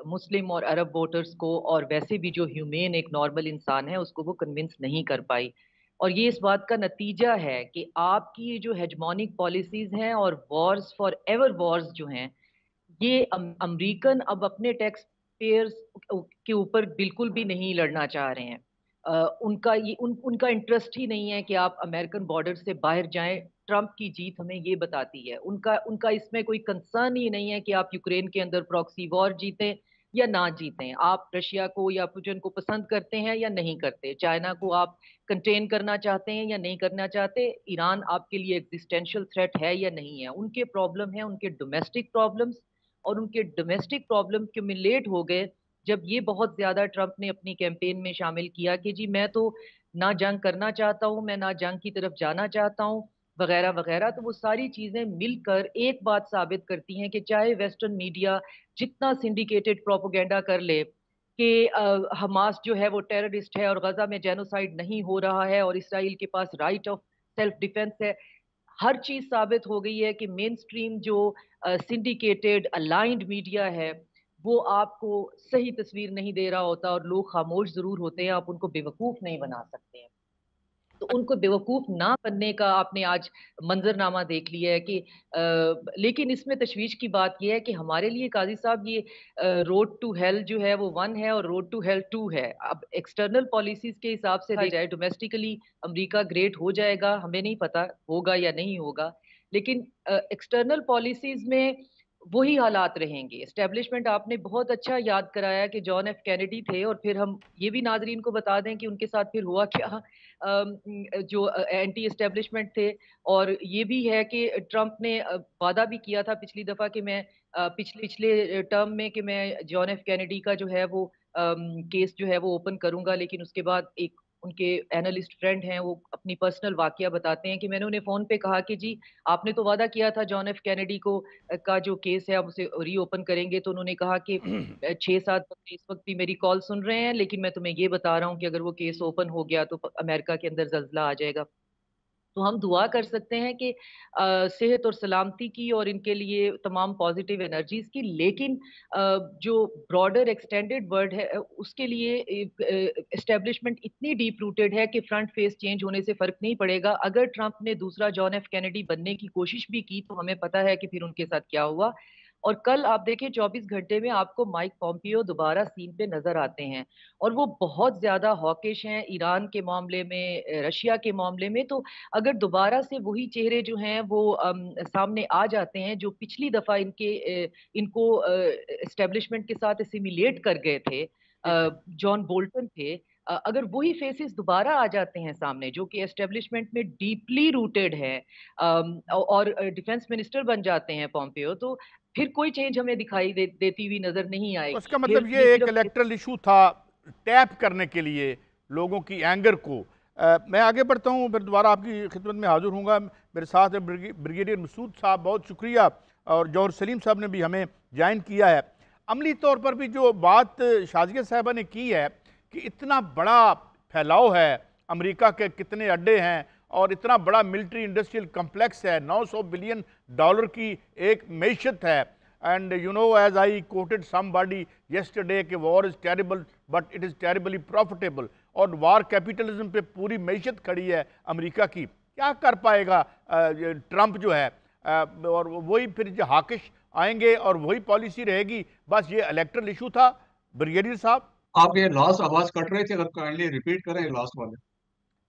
मुस्लिम और अरब वोटर्स को, और वैसे भी जो ह्यूमेन एक नॉर्मल इंसान है उसको वो कन्विंस नहीं कर पाई। और ये इस बात का नतीजा है कि आपकी जो हेजमोनिक पॉलिसीज हैं और वॉर्स फॉर एवर वॉर्स जो हैं, ये अमेरिकन अब अपने टैक्स पेयर्स के ऊपर बिल्कुल भी नहीं लड़ना चाह रहे हैं। उनका इंटरेस्ट ही नहीं है कि आप अमेरिकन बॉर्डर से बाहर जाएं। ट्रंप की जीत हमें ये बताती है। उनका इसमें कोई कंसर्न ही नहीं है कि आप यूक्रेन के अंदर प्रॉक्सी वॉर जीतें या ना जीतें। आप रशिया को या पुतिन को पसंद करते हैं या नहीं करते, चाइना को आप कंटेन करना चाहते हैं या नहीं करना चाहते, ईरान आपके लिए एग्जिस्टेंशियल थ्रेट है या नहीं है। उनके प्रॉब्लम है उनके डोमेस्टिक प्रॉब्लम्स, और उनके डोमेस्टिक प्रॉब्लम क्यूमुलेट हो गए जब ये बहुत ज्यादा ट्रंप ने अपनी कैंपेन में शामिल किया कि जी मैं तो ना जंग करना चाहता हूँ, मैं ना जंग की तरफ जाना चाहता हूँ, वगैरह वगैरह। तो वो सारी चीजें मिलकर एक बात साबित करती हैं कि चाहे वेस्टर्न मीडिया जितना सिंडिकेटेड प्रोपोगेंडा कर ले कि हमास जो है वो टेररिस्ट है और गजा में जेनोसाइड नहीं हो रहा है और इसराइल के पास राइट ऑफ सेल्फ डिफेंस है, हर चीज साबित हो गई है कि मेन स्ट्रीम जो सिंडिकेटेड अलाइंड मीडिया है वो आपको सही तस्वीर नहीं दे रहा होता, और लोग खामोश जरूर होते हैं, आप उनको बेवकूफ नहीं बना सकते हैं। तो उनको बेवकूफ ना बनने का आपने आज मंजरनामा देख लिया है कि लेकिन इसमें तशवीश की बात यह है कि हमारे लिए काजी साहब ये रोड टू हेल जो है वो 1 है और रोड टू हेल 2 है। अब एक्सटर्नल पॉलिसीज के हिसाब से देखा जाए डोमेस्टिकली अमेरिका ग्रेट हो जाएगा, हमें नहीं पता होगा या नहीं होगा, लेकिन एक्सटर्नल पॉलिसीज में वही हालात रहेंगे। एस्टेब्लिशमेंट आपने बहुत अच्छा याद कराया कि जॉन एफ कैनेडी थे, और फिर हम ये भी नाजरीन को बता दें कि उनके साथ फिर हुआ क्या, जो एंटी एस्टेब्लिशमेंट थे। और ये भी है कि ट्रंप ने वादा भी किया था पिछली दफा कि मैं पिछले टर्म में कि मैं जॉन एफ कैनेडी का जो है वो केस जो है वो ओपन करूंगा, लेकिन उसके बाद एक उनके एनालिस्ट फ्रेंड हैं वो अपनी पर्सनल वाकया बताते हैं कि मैंने उन्हें फोन पे कहा कि जी आपने तो वादा किया था जॉन एफ कैनेडी को का जो केस है आप उसे रीओपन करेंगे, तो उन्होंने कहा कि 6-7 बंदे इस वक्त भी मेरी कॉल सुन रहे हैं, लेकिन मैं तुम्हें ये बता रहा हूँ कि अगर वो केस ओपन हो गया तो अमेरिका के अंदर जल्जला आ जाएगा। तो हम दुआ कर सकते हैं कि सेहत और सलामती की और इनके लिए तमाम पॉजिटिव एनर्जीज की, लेकिन जो ब्रॉडर एक्सटेंडेड वर्ल्ड है उसके लिए एस्टेब्लिशमेंट इतनी डीप रूटेड है कि फ्रंट फेस चेंज होने से फर्क नहीं पड़ेगा। अगर ट्रंप ने दूसरा जॉन एफ कैनेडी बनने की कोशिश भी की तो हमें पता है कि फिर उनके साथ क्या हुआ। और कल आप देखें 24 घंटे में आपको माइक पॉम्पियो दोबारा सीन पे नजर आते हैं, और वो बहुत ज्यादा हॉकिश हैं ईरान के मामले में, रशिया के मामले में। तो अगर दोबारा से वही चेहरे जो हैं वो सामने आ जाते हैं जो पिछली दफा इनको एस्टेब्लिशमेंट के साथ एसिमिलेट कर गए थे, जॉन बोल्टन थे, अगर वही फेसेस दोबारा आ जाते हैं सामने जो कि एस्टेब्लिशमेंट में डीपली रूटेड है और डिफेंस मिनिस्टर बन जाते हैं पॉम्पियो, तो फिर कोई चेंज हमें दिखाई देती हुई नजर नहीं आएगी। उसका मतलब ये एक इलेक्ट्रल इशू था टैप करने के लिए लोगों की एंगर को। मैं आगे बढ़ता हूँ, फिर दोबारा आपकी खिदमत में हाजिर हूँगा। मेरे साथ ब्रिगेडियर मसूद साहब, बहुत शुक्रिया, और जौहर सलीम साहब ने भी हमें ज्वाइन किया है। अमली तौर पर भी जो बात शाजिया साहबा ने की है कि इतना बड़ा फैलाव है, अमेरिका के कितने अड्डे हैं और इतना बड़ा मिलिट्री इंडस्ट्रियल कम्प्लेक्स है, 900 बिलियन डॉलर की एक मैशत है। And you know as I quoted somebody yesterday कि war is terrible but it is terribly profitable, और वार कैपिटलिज्म पे पूरी मैशत खड़ी है अमेरिका की। क्या कर पाएगा ट्रंप जो है, और वही फिर जो हाकिश आएंगे और वही पॉलिसी रहेगी। बस ये इलेक्ट्रल इशू था। ब्रिगेडियर साहब, आप ये लास्ट आवाज कट रहे थे, अगर काइंडली रिपीट करें लास्ट वाले।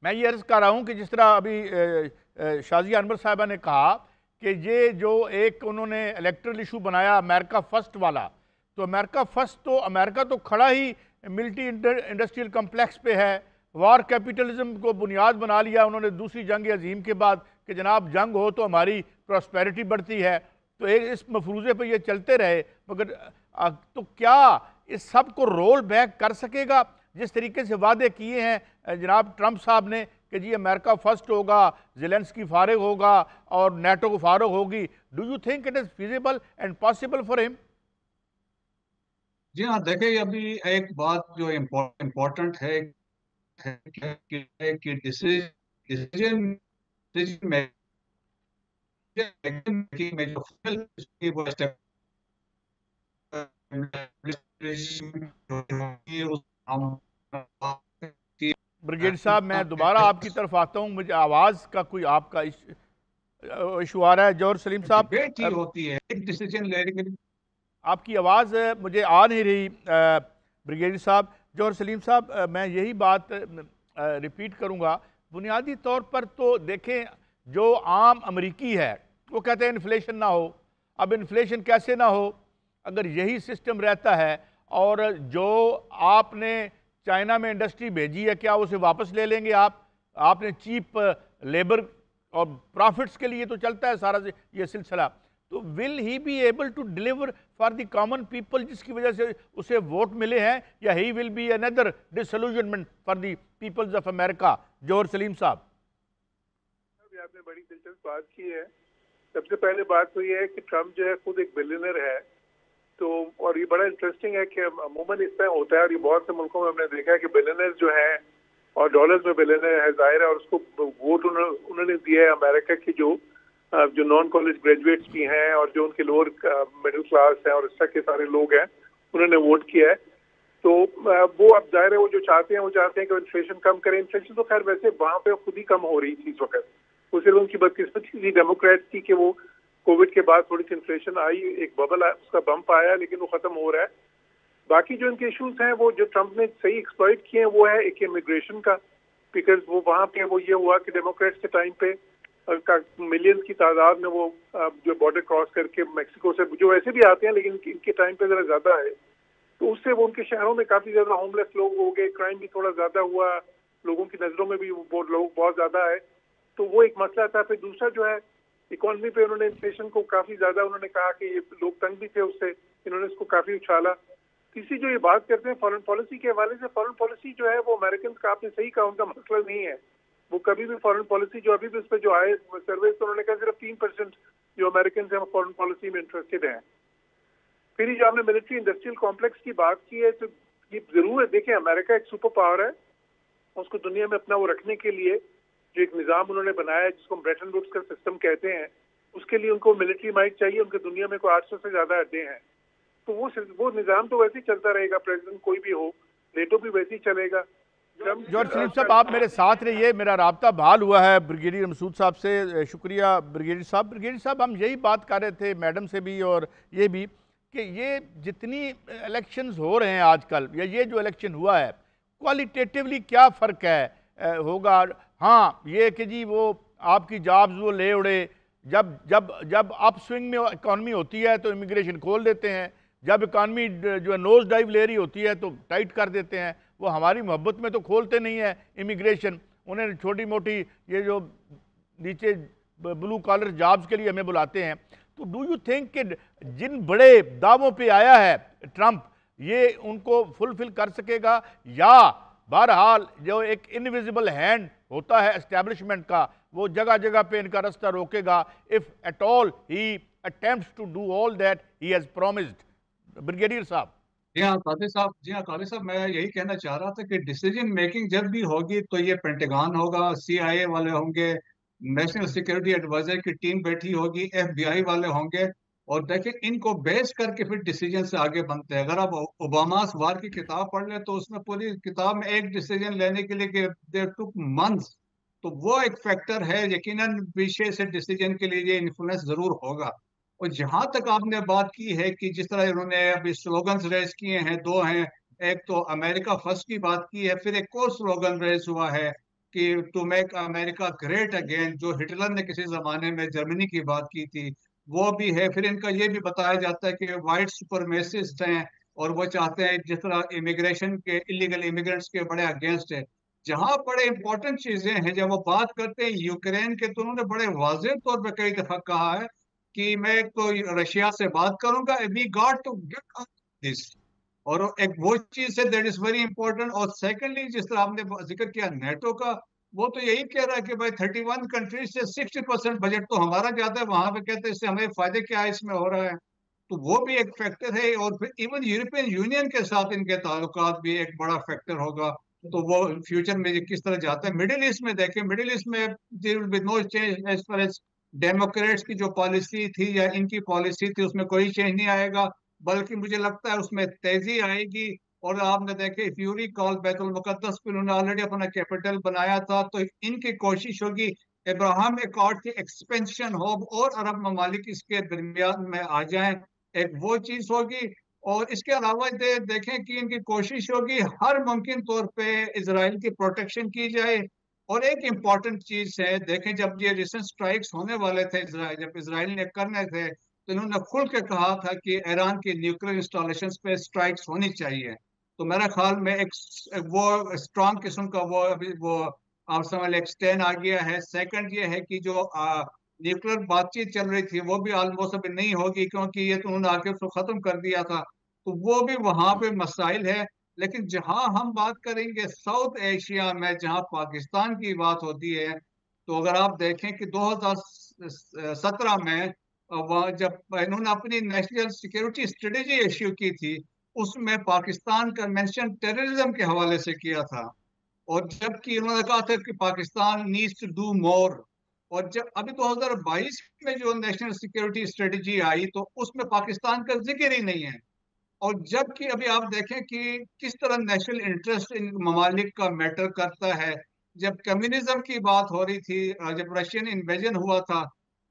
मैं ये अर्ज कर रहा हूँ कि जिस तरह अभी शाजिया अनवर साहिबा ने कहा कि ये जो एक उन्होंने इलेक्ट्रल इशू बनाया अमेरिका फर्स्ट वाला, तो अमेरिका फर्स्ट तो अमेरिका तो खड़ा ही मिलिट्री इंडस्ट्रियल कम्प्लेक्स पे है। वार कैपिटलिज्म को बुनियाद बना लिया उन्होंने दूसरी जंग अजीम के बाद कि जनाब जंग हो तो हमारी प्रॉस्पेरिटी बढ़ती है। तो एक इस मफरूज़े पे ये चलते रहे, मगर तो क्या इस सब को रोल बैक कर सकेगा जिस तरीके से वादे किए हैं जनाब ट्रंप साहब ने कि जी अमेरिका फर्स्ट होगा, ज़ेलेंस्की फारिग होगा और नेटो को फारिग होगी। Do you think it is feasible and possible for him? जी हाँ, देखिए अभी एक बात जो इम्पोर्टेंट है कि डिसीजन में जो ब्रिगेड साहब, मैं दोबारा आपकी तरफ आता हूँ, मुझे आवाज़ का कोई आपका इशू आ रहा है। जौहर सलीम साहब, होती है एक डिसीजन लेने के लिए, आपकी आवाज़ मुझे आ नहीं रही ब्रिगेडियर साहब। जौहर सलीम साहब, मैं यही बात रिपीट करूँगा। बुनियादी तौर पर तो देखें, जो आम अमरीकी है वो कहते हैं इन्फ्लेशन ना हो। अब इन्फ्लेशन कैसे ना हो अगर यही सिस्टम रहता है? और जो आपने चाइना में इंडस्ट्री भेजी है, क्या उसे वापस ले लेंगे आप? आपने चीप लेबर और प्रॉफिट्स के लिए तो चलता है सारा ये सिलसिला। तो will he be able to deliver for the common people, जिसकी वजह से उसे वोट मिले हैं, या he will be another disillusionment for the peoples of America? Jauhar Salim साहब, आपने बड़ी दिलचस्प बात की है। सबसे पहले बात तो ये है कि ट्रम्प जो है खुद एक बिलियनर है, तो और ये बड़ा इंटरेस्टिंग है कि अमूमन इस तरह होता है, और ये बहुत से मुल्कों में हमने देखा है कि बिलियनर जो है और डॉलर्स में बिलियनर है, जाहिर है, और उसको वोट उन्होंने दिया है अमेरिका की जो नॉन कॉलेज ग्रेजुएट्स भी हैं और जो उनके लोअर मिडिल क्लास हैं और इस तरह के सारे लोग हैं, उन्होंने वोट किया है। तो वो अब जाहिर है वो जो चाहते हैं वो चाहते हैं कि इन्फ्लेशन कम करें। इन्फ्लेशन तो खैर वैसे वहाँ पे खुद ही कम हो रही थी इस वक्त, वो सिर्फ उनकी बदकिस्मती थी डेमोक्रेट्स की कि वो कोविड के बाद थोड़ी सी इन्फ्लेशन आई, एक बबल आया, उसका बम्प आया, लेकिन वो खत्म हो रहा है। बाकी जो इनके इश्यूज हैं वो जो ट्रम्प ने सही एक्सप्लॉइट किए हैं वो है एक इमिग्रेशन का, बिकॉज वो वहाँ पे वो ये हुआ कि डेमोक्रेट्स के टाइम पे मिलियंस की तादाद में वो जो बॉर्डर क्रॉस करके मैक्सिको से जो वैसे भी आते हैं, लेकिन इनके टाइम पे जरा ज्यादा है, तो उससे वो उनके शहरों में काफी ज्यादा होमलेस लोग हो गए, क्राइम भी थोड़ा ज्यादा हुआ, लोगों की नजरों में भी वो लोग बहुत ज्यादा है, तो वो एक मसला था। फिर दूसरा जो है इकोनॉमी पे उन्होंने इन्फ्लेशन को काफी ज्यादा उन्होंने कहा कि ये लोग तंग भी थे उससे, इन्होंने इसको काफी उछाला। तीसरी जो ये बात करते हैं फॉरेन पॉलिसी के हवाले से, फॉरेन पॉलिसी जो है वो अमेरिकन का, आपने सही कहा, उनका मसला नहीं है। वो कभी भी फॉरेन पॉलिसी जो अभी भी उस पर जो आए सर्वे तो उन्होंने कहा सिर्फ 3% जो अमेरिकन है फॉरेन पॉलिसी में इंटरेस्टेड हैं। फिर जो आपने मिलिट्री इंडस्ट्रियल कॉम्प्लेक्स की बात की है, तो ये जरूर है, देखिए अमेरिका एक सुपर पावर है, उसको दुनिया में अपना वो रखने के लिए जो एक निज़ाम उन्होंने बनाया है जिसको ब्रेटन वुड्स का सिस्टम कहते हैं, उसके लिए उनको मिलिट्री माइट चाहिए। उनके दुनिया में कोई 800 से ज्यादा अड्डे हैं, तो वो निज़ाम तो वैसे ही चलता रहेगा, प्रेसिडेंट कोई भी हो, नेटो भी वैसे ही चलेगा। जौहर सलीम साहब, आप मेरे साथ रहिए, मेरा राब्ता बहाल हुआ है ब्रिगेडियर मसूद साहब से। शुक्रिया ब्रिगेडियर साहब। ब्रिगेडियर साहब, हम यही बात कर रहे थे मैडम से भी और ये भी कि ये जितनी इलेक्शंस हो रहे हैं आजकल, या ये जो इलेक्शन हुआ है, क्वालिटेटिवली क्या फ़र्क है होगा? हाँ, ये कि जी वो आपकी जॉब्स वो ले उड़े, जब जब जब अप स्विंग में इकॉनमी होती है तो इमिग्रेशन खोल देते हैं, जब इकॉनमी जो है नोज डाइव ले रही होती है तो टाइट कर देते हैं। वो हमारी मोहब्बत में तो खोलते नहीं है इमिग्रेशन, उन्हें छोटी मोटी ये जो नीचे ब्लू कॉलर जॉब्स के लिए हमें बुलाते हैं। तो डू यू थिंक कि जिन बड़े दावों पे आया है ट्रंप, ये उनको फुलफिल कर सकेगा, या बहरहाल जो एक इनविजिबल हैंड होता है एस्टेब्लिशमेंट का, वो जगह जगह पे इनका रास्ता रोकेगा, if at all he attempts to do all that he has promised? Brigadier साहब। जी हाँ कादिर साहब, मैं यही कहना चाह रहा था कि डिसीजन मेकिंग जब भी होगी तो ये पेंटागन होगा, CIA वाले होंगे, नेशनल सिक्योरिटी एडवाइजर की टीम बैठी होगी, FBI वाले होंगे, और देखिए इनको बेस करके फिर डिसीजन से आगे बनते हैं। अगर आप ओबामास वार की किताब पढ़ लें तो उसमें पूरी किताब में एक डिसीजन लेने के लिए देयर टुक मंथ्स, तो वो एक फैक्टर है। यकीनन पीछे से डिसीजन के लिए ये इन्फ्लुएंस जरूर होगा। और जहां तक आपने बात की है कि जिस तरह इन्होंने अभी स्लोगन्स रेज किए हैं, दो हैं, एक तो अमेरिका फर्स्ट की बात की है, फिर एक और स्लोगन रेज हुआ है कि to make America great again, जो हिटलर ने किसी जमाने में जर्मनी की बात की थी, वो भी है। फिर इनका ये भी बताया जाता है कि वाइट सुपरमेसिस्ट हैं और वो चाहते हैं जिस तरह इमिग्रेशन के, इलीगल इमिग्रेंट्स के बड़े अगेंस्ट है। जहां बड़े इंपॉर्टेंट चीजें हैं, जब वो बात करते हैं यूक्रेन के, तो उन्होंने बड़े वाज़ेह तौर पर कई दफा कहा है कि मैं तो रशिया से बात करूंगा, we got to get this, और एक वो चीज है दैट इज वेरी इंपॉर्टेंट। और सेकेंडली, जिस तरह आपने जिक्र किया नेटो का, वो तो यही कह रहा है कि भाई 31 कंट्रीज से 60% बजट तो हमारा जाता है, वहां पे कहते हैं इससे हमें फायदे क्या है इसमें हो रहा है, तो वो भी एक फैक्टर है। और फिर इवन यूरोपियन यूनियन के साथ इनके ताल्लुकात भी एक बड़ा फैक्टर होगा, तो वो फ्यूचर में किस तरह जाता है। मिडिल ईस्ट में देखें, मिडिल ईस्ट में there will be no change as far as Democrats की जो पॉलिसी थी या इनकी पॉलिसी थी, उसमें कोई चेंज नहीं आएगा। बल्कि मुझे लगता है उसमें तेजी आएगी। और आपने देखे फ्यूरी कॉल बैतुल मुकद्दस पे उन्होंने ऑलरेडी अपना कैपिटल बनाया था, तो इनकी कोशिश होगी इब्राहिम अकॉर्ड की एक्सपेंशन हो और अरब ममालिक इसके दरमियान में आ जाएं, एक वो चीज होगी। और इसके अलावा देखें कि इनकी कोशिश होगी हर मुमकिन तौर पे इसराइल की प्रोटेक्शन की जाए। और एक इम्पॉर्टेंट चीज है, देखें जब ये रिसेंट स्ट्राइक्स होने वाले थे इसराइल, जब इसराइल ने करने थे, तो इन्होंने खुल के कहा था कि ईरान की न्यूक्लियर इंस्टॉलेशन पे स्ट्राइक्स होनी चाहिए। तो मेरा ख्याल में एक वो स्ट्रांग किस्म का वो अभी वो आप समझ लें एक स्टैंड आ गया है। सेकंड ये है कि जो न्यूक्लियर बातचीत चल रही थी वो भी ऑलमोस्ट अभी नहीं होगी, क्योंकि ये तो उन्होंने आके उसको खत्म कर दिया था, तो वो भी वहां पे मसाइल है। लेकिन जहां हम बात करेंगे साउथ एशिया में, जहां पाकिस्तान की बात होती है, तो अगर आप देखें कि 2017 में जब इन्होंने अपनी नेशनल सिक्योरिटी स्ट्रेटेजी इश्यू की थी, उसमें पाकिस्तान का मेंशन टेररिज्म के हवाले से किया था। और जबकि उन्होंने कहा था कि Pakistan needs to do more. और जब अभी 2022 में जो नेशनल सिक्योरिटी स्ट्रेटेजी आई, तो उसमें पाकिस्तान का जिक्र ही नहीं है। और जबकि अभी आप देखें कि किस तरह नेशनल इंटरेस्ट इन ममालिक का मैटर करता है। जब कम्युनिज्म की बात हो रही थी, जब रशियन इन्वेजन हुआ था,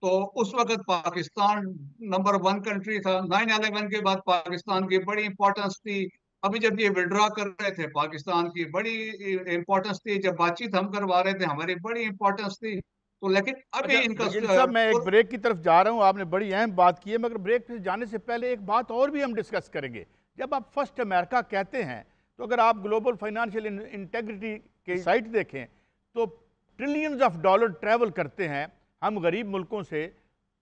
तो उस वक्त पाकिस्तान नंबर 1 कंट्री था। 9/11 के बाद पाकिस्तान की बड़ी इंपॉर्टेंस थी। अभी जब ये विड्रॉ कर रहे थे, पाकिस्तान की बड़ी इंपॉर्टेंस थी। जब बातचीत हम करवा रहे थे, हमारी बड़ी इंपॉर्टेंस थी। तो लेकिन अभी अच्छा इनका वकील साहब, मैं एक ब्रेक की तरफ जा रहा हूँ, आपने बड़ी अहम बात की है, मगर ब्रेक पे जाने से पहले एक बात और भी हम डिस्कस करेंगे। जब आप फर्स्ट अमेरिका कहते हैं, तो अगर आप ग्लोबल फाइनेंशियल इंटेग्रिटी के साइट देखें तो ट्रिलियंस ऑफ डॉलर ट्रैवल करते हैं हम गरीब मुल्कों से,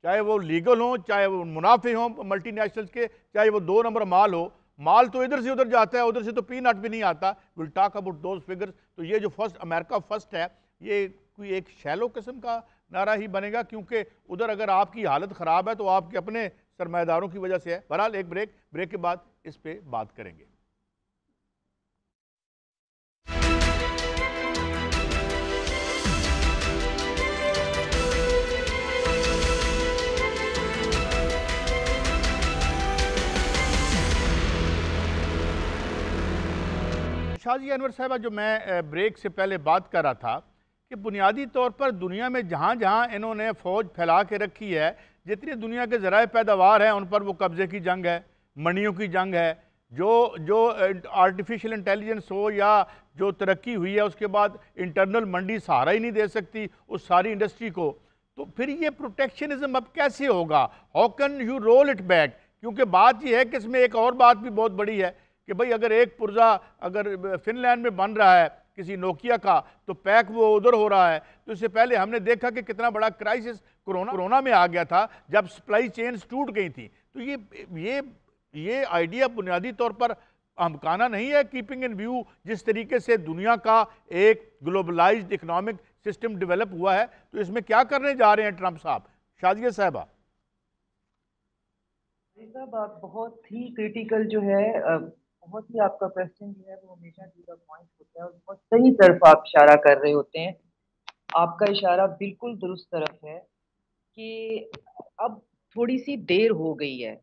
चाहे वो लीगल हो, चाहे वो मुनाफे हों मल्टीनेशनल्स के, चाहे वो 2 नंबर माल हो। माल तो इधर से उधर जाता है, उधर से तो पीनट भी नहीं आता। Will talk about those figures. तो ये जो फर्स्ट अमेरिका फर्स्ट है, ये कोई एक शैलो किस्म का नारा ही बनेगा, क्योंकि उधर अगर आपकी हालत ख़राब है तो आपके अपने सरमाएदारों की वजह से है। बहरहाल एक ब्रेक के बाद इस पे बात करेंगे। शाजी अनवर साहबा, जो मैं ब्रेक से पहले बात कर रहा था कि बुनियादी तौर पर दुनिया में जहाँ जहाँ इन्होंने फ़ौज फैला के रखी है, जितनी दुनिया के ज़राए पैदावार हैं उन पर वो कब्ज़े की जंग है, मंडियों की जंग है। जो आर्टिफिशियल इंटेलिजेंस हो या जो तरक्की हुई है, उसके बाद इंटरनल मंडी सहारा ही नहीं दे सकती उस सारी इंडस्ट्री को। तो फिर ये प्रोटेक्शनिज्म अब कैसे होगा? How can you roll it back? क्योंकि बात यह है कि इसमें एक और बात भी बहुत बड़ी है कि भाई अगर एक पुर्जा अगर फिनलैंड में बन रहा है किसी नोकिया का, तो पैक वो उधर हो रहा है। तो इससे पहले हमने देखा कि कितना बड़ा क्राइसिस कोरोना में आ गया था, जब सप्लाई चेन्स टूट गई थी। तो ये आइडिया बुनियादी तौर पर अमकाना नहीं है, कीपिंग इन व्यू जिस तरीके से दुनिया का एक ग्लोबलाइज्ड इकोनॉमिक सिस्टम डेवलप हुआ है। तो इसमें क्या करने जा रहे हैं ट्रंप साहब? शाजिया साहबा साहब, आप बहुत ही क्रिटिकल जो है, बहुत ही आपका क्वेश्चन जो है वो हमेशा जीरो पॉइंट होता है और बहुत सही तरफ आप इशारा कर रहे होते हैं। आपका इशारा बिल्कुल दुरुस्त तरफ है कि अब थोड़ी सी देर हो गई है।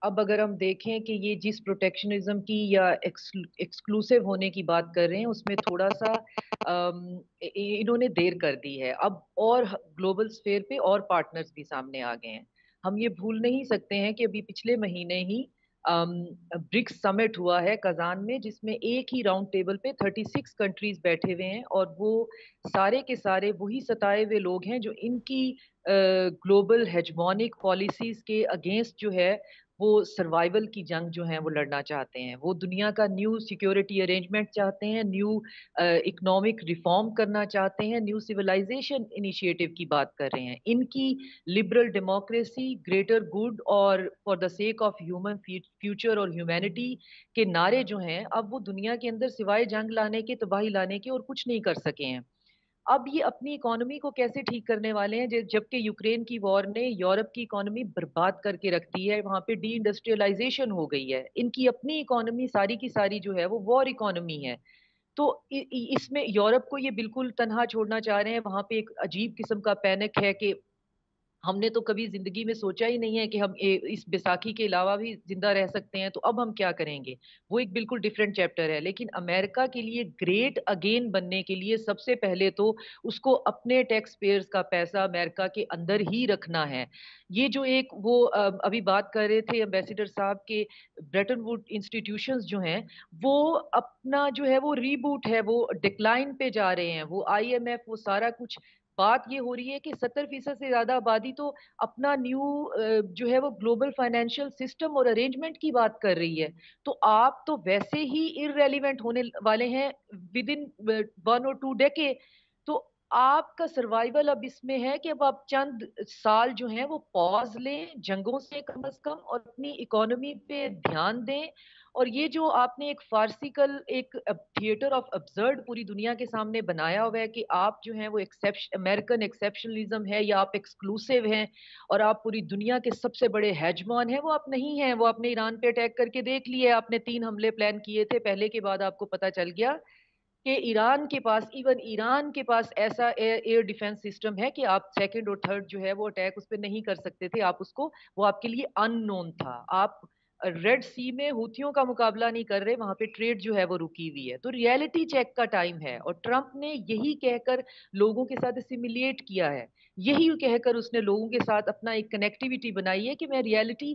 अब अगर हम देखें कि ये जिस प्रोटेक्शनिज्म की या एक्सक्लूसिव होने की बात कर रहे हैं, उसमें थोड़ा सा इन्होंने देर कर दी है। अब और ग्लोबल स्फेयर पे और पार्टनर्स भी सामने आ गए हैं। हम ये भूल नहीं सकते हैं कि अभी पिछले महीने ही ब्रिक्स समिट हुआ है कजान में, जिसमें एक ही राउंड टेबल पे 36 कंट्रीज बैठे हुए हैं और वो सारे के सारे वही सताए हुए लोग हैं जो इनकी ग्लोबल हेजमोनिक पॉलिसीज के अगेंस्ट जो है वो सर्वाइवल की जंग जो है वो लड़ना चाहते हैं। वो दुनिया का न्यू सिक्योरिटी अरेंजमेंट चाहते हैं, न्यू इकोनॉमिक रिफॉर्म करना चाहते हैं, न्यू सिविलाइजेशन इनिशिएटिव की बात कर रहे हैं। इनकी लिबरल डेमोक्रेसी, ग्रेटर गुड और for the sake of human future और ह्यूमैनिटी के नारे जो हैं, अब वो दुनिया के अंदर सिवाय जंग लाने के, तबाही लाने के और कुछ नहीं कर सके हैं। अब ये अपनी इकोनॉमी को कैसे ठीक करने वाले हैं, जबकि यूक्रेन की वॉर ने यूरोप की इकोनॉमी बर्बाद करके रख दी है, वहां पे डी इंडस्ट्रियलाइजेशन हो गई है। इनकी अपनी इकोनॉमी सारी की सारी जो है वो वॉर इकोनॉमी है। तो इसमें यूरोप को ये बिल्कुल तनहा छोड़ना चाह रहे हैं। वहां पे एक अजीब किस्म का पैनिक है कि हमने तो कभी जिंदगी में सोचा ही नहीं है कि हम इस बैसाखी के अलावा भी जिंदा रह सकते हैं, तो अब हम क्या करेंगे। वो एक बिल्कुल डिफरेंट चैप्टर है। लेकिन अमेरिका के लिए ग्रेट अगेन बनने के लिए सबसे पहले तो उसको अपने टैक्स पेयर्स का पैसा अमेरिका के अंदर ही रखना है। ये जो एक वो अभी बात कर रहे थे एम्बेसडर साहब के, ब्रेटन वुड इंस्टीट्यूशंस जो हैं वो अपना जो है वो रीबूट है, वो डिक्लाइन पे जा रहे हैं। वो IMF, वो सारा कुछ, बात ये हो रही है कि 70% से ज्यादा आबादी तो अपना न्यू जो है वो ग्लोबल फाइनेंशियल सिस्टम और अरेंजमेंट की बात कर रही है। तो आप तो वैसे ही इररेलीवेंट होने वाले हैं विद इन 1 और 2 डेकेड। तो आपका सर्वाइवल अब इसमें है कि अब आप चंद साल जो हैं वो पॉज लें जंगों से कम से कम, और अपनी इकोनॉमी पे ध्यान दें। और ये जो आपने एक फार्सिकल एक थिएटर ऑफ अब्सर्ड पूरी दुनिया के सामने बनाया हुआ है कि आप जो हैं वो अमेरिकन एक्सेप्शनलिज्म है या आप एक्सक्लूसिव हैं और आप पूरी दुनिया के सबसे बड़े हेजमॉन हैं, वो आप नहीं हैं। वो आपने ईरान पे अटैक करके देख लिए, आपने 3 हमले प्लान किए थे पहले के बाद आपको पता चल गया कि ईरान के पास, इवन ईरान के पास ऐसा एयर डिफेंस सिस्टम है कि आप सेकंड और थर्ड जो है वो अटैक उस पर नहीं कर सकते थे। आप उसको, वो आपके लिए अननोन था। आप रेड सी में हूथियों का मुकाबला नहीं कर रहे, वहां पे ट्रेड जो है वो रुकी हुई है। तो रियलिटी चेक का टाइम है, और ट्रंप ने यही कहकर लोगों के साथ सिमुलेट किया है, यही कहकर उसने लोगों के साथ अपना एक कनेक्टिविटी बनाई है कि मैं रियलिटी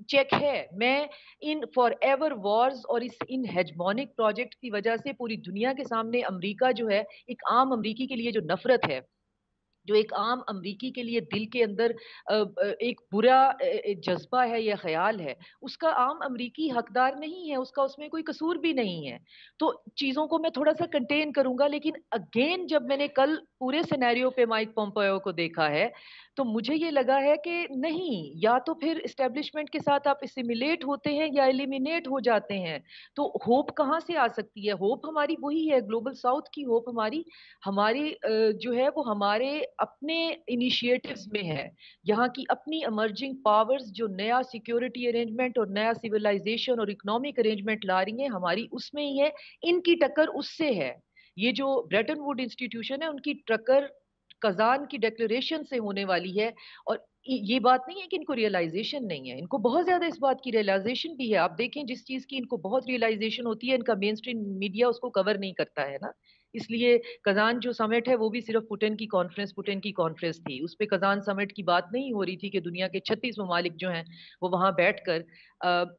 चेक है, मैं इन फॉर एवर वॉर्स और इस इन हेजमोनिक प्रोजेक्ट की वजह से पूरी दुनिया के सामने अमेरिका जो है, एक आम अमेरिकी के लिए जो नफरत है, जो एक आम अमरीकी के लिए दिल के अंदर एक बुरा जज्बा है या ख्याल है, उसका आम अमरीकी हकदार नहीं है, उसका उसमें कोई कसूर भी नहीं है। तो चीज़ों को मैं थोड़ा सा कंटेन करूंगा। लेकिन अगेन जब मैंने कल पूरे सिनेरियो पे माइक पोम्पेयो को देखा है, तो मुझे ये लगा है कि नहीं, या तो फिर इस्टेब्लिशमेंट के साथ आप एसिमिलेट होते हैं या एलिमिनेट हो जाते हैं। तो होप कहाँ से आ सकती है? होप हमारी वही है, ग्लोबल साउथ की होप हमारी हमारी जो है वो हमारे अपने इनिशिएटिव्स में है। यहाँ की अपनी इमर्जिंग पावर्स जो नया सिक्योरिटी अरेंजमेंट और नया सिविलाइजेशन और इकोनॉमिक अरेंजमेंट ला रही हैं, हमारी उसमें ही है। इनकी टक्कर उससे है। ये जो ब्रेटन वुड इंस्टीट्यूशन है, उनकी टक्कर कजान की डिक्लेरेशन से होने वाली है। और ये बात नहीं है कि इनको रियलाइजेशन नहीं है, इनको बहुत ज्यादा इस बात की रियलाइजेशन भी है। आप देखें, जिस चीज की इनको बहुत रियलाइजेशन होती है, इनका मेन स्ट्रीम मीडिया उसको कवर नहीं करता है ना। इसलिए कजान जो समिट है वो भी सिर्फ पुतिन की कॉन्फ्रेंस थी। उस पे कजान समिट की बात नहीं हो रही थी कि दुनिया के 36 ममालिक जो हैं वो वहां बैठकर